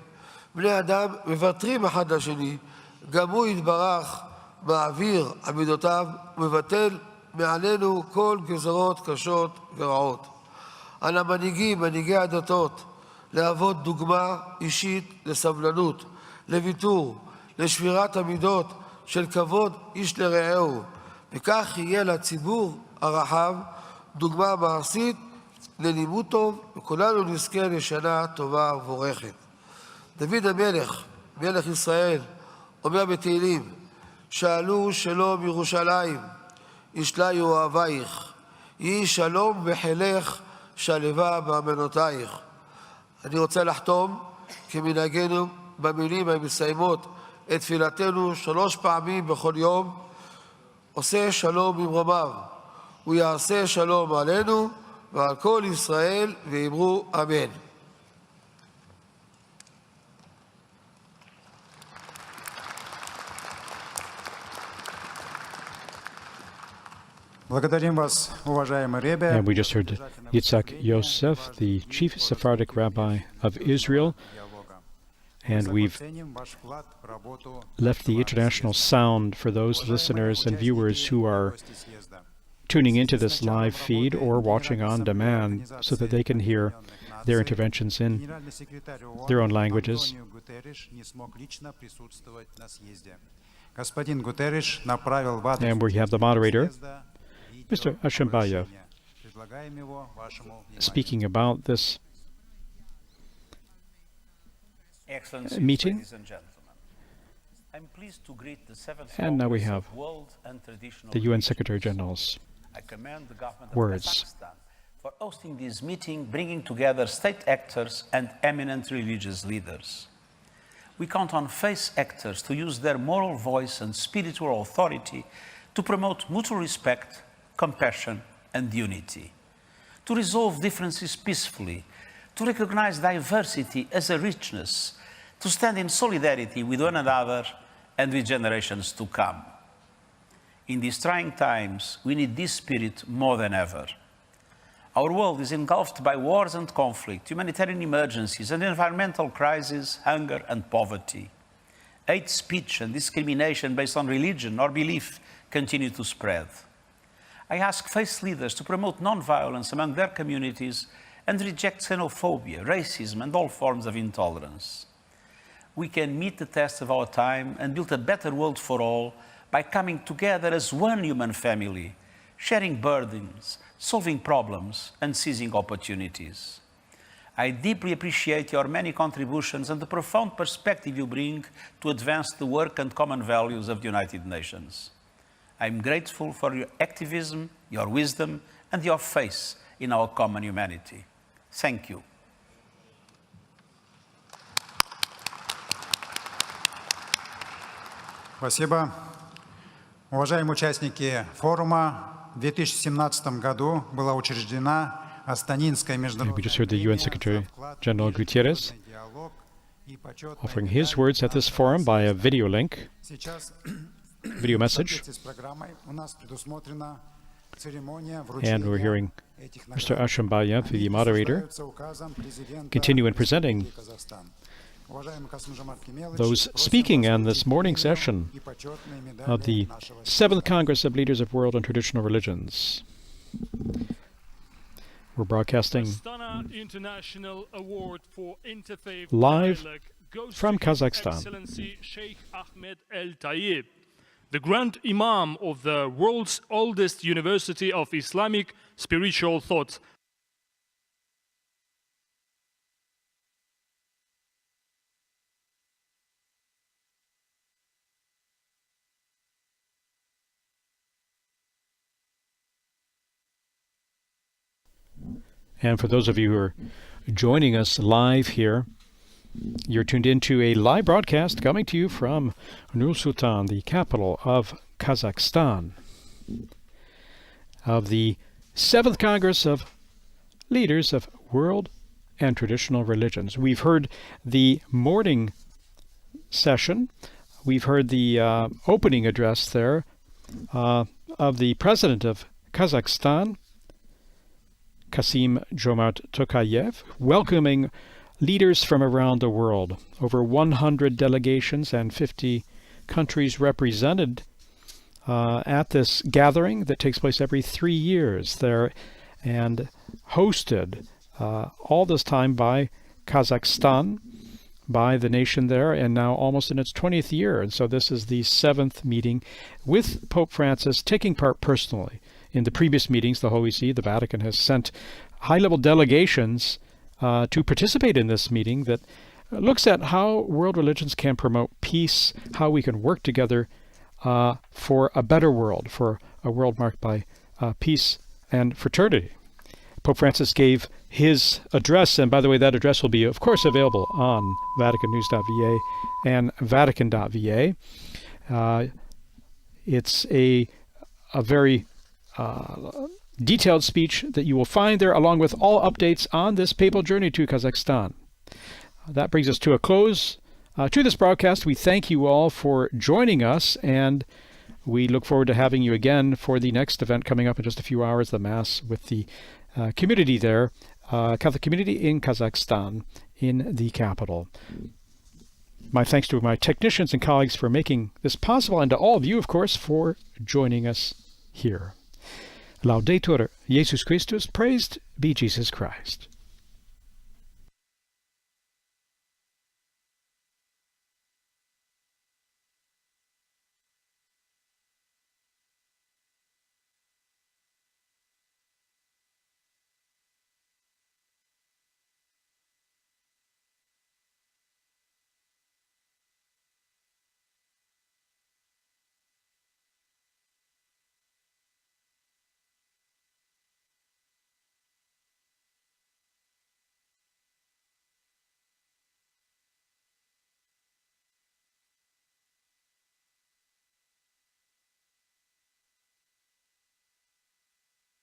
בני אדם מוותרים אחד לשני, גם הוא יתברך מעביר עמידותיו ומבטל מעלינו כל גזרות קשות ורעות. על המנהיגים, מנהיגי הדתות, להוות דוגמה אישית לסבלנות, לוויתור, לשבירת המידות של כבוד איש לרעהו, וכך יהיה לציבור הרחב דוגמה מעשית ללימוד טוב, וכולנו נזכה לשנה טובה ובורכת. דוד המלך, מלך ישראל, אומר בתהילים, שאלו שלום ירושלים, ישליו אוהבייך, יהי שלום וחילך שלווה באמונותייך. אני רוצה לחתום כמנהגנו במילים המסיימות את תפילתנו 3 פעמים בכל יום, עושה שלום במרומיו, הוא יעשה שלום עלינו ועל כל ישראל, ואמרו אמן. Благодарим вас, уважаемый Ребе. And we just heard Yitzhak Yosef, the chief Sephardic rabbi of Israel, and we've left the international sound for those listeners and viewers who are tuning into this live feed or watching on demand so that they can hear their interventions in their own languages. And we have the moderator, Mr. Ashimbayev, speaking about this meeting. Ladies and gentlemen, I'm pleased to greet the seventh And now we Congress have of World and Traditional the UN Religions. Secretary General's I commend the government of words. Kazakhstan for hosting this meeting, bringing together state actors and eminent religious leaders. We count on faith actors to use their moral voice and spiritual authority to promote mutual respect, compassion, and unity, to resolve differences peacefully, to recognize diversity as a richness, to stand in solidarity with one another and with generations to come. In these trying times, we need this spirit more than ever. Our world is engulfed by wars and conflict, humanitarian emergencies and environmental crises, hunger and poverty. Hate speech and discrimination based on religion or belief continue to spread. I ask faith leaders to promote non-violence among their communities and reject xenophobia, racism, and all forms of intolerance. We can meet the test of our time and build a better world for all by coming together as one human family, sharing burdens, solving problems, and seizing opportunities. I deeply appreciate your many contributions and the profound perspective you bring to advance the work and common values of the United Nations. I'm grateful for your activism, your wisdom, and your faith in our common humanity. Thank you. Спасибо. Уважаемые участники форума, в 2017 году была учреждена Астанинская международная We just heard the UN Secretary General Gutierrez offering his words at this forum by a video link, video message. And we're hearing Mr. Ashimbayev, the moderator, continue in presenting those speaking on this morning session of the 7th Congress of Leaders of World and Traditional Religions. We're broadcasting International Award for Interfaith live Dialogue goes from to His Kazakhstan. Excellency Sheikh Ahmed El Tayeb, the Grand Imam of the world's oldest university of Islamic spiritual thought. And for those of you who are joining us live here, you're tuned into a live broadcast coming to you from Nur-Sultan, the capital of Kazakhstan, of the 7th Congress of Leaders of World and Traditional Religions. We've heard the morning session. We've heard the opening address there of the President of Kazakhstan, Kassym-Jomart Tokayev, welcoming leaders from around the world. Over 100 delegations and 50 countries represented at this gathering that takes place every 3 years there, and hosted all this time by Kazakhstan, by the nation there, and now almost in its 20th year. And so this is the 7th meeting with Pope Francis taking part personally. In the previous meetings, the Holy See, the Vatican, has sent high-level delegations to participate in this meeting that looks at how world religions can promote peace, how we can work together for a better world, for a world marked by peace and fraternity. Pope Francis gave his address, and by the way, that address will be, of course, available on VaticanNews.va and Vatican.va. It's a very detailed speech that you will find there, along with all updates on this papal journey to Kazakhstan. That brings us to a close to this broadcast. We thank you all for joining us, and We look forward to having you again for the next event coming up in just a few hours, the Mass with the community there, Catholic community in Kazakhstan, in the capital. My thanks to my technicians and colleagues for making this possible, and to all of you, of course, for joining us here. Laudetur Jesus Christus, praised be Jesus Christ.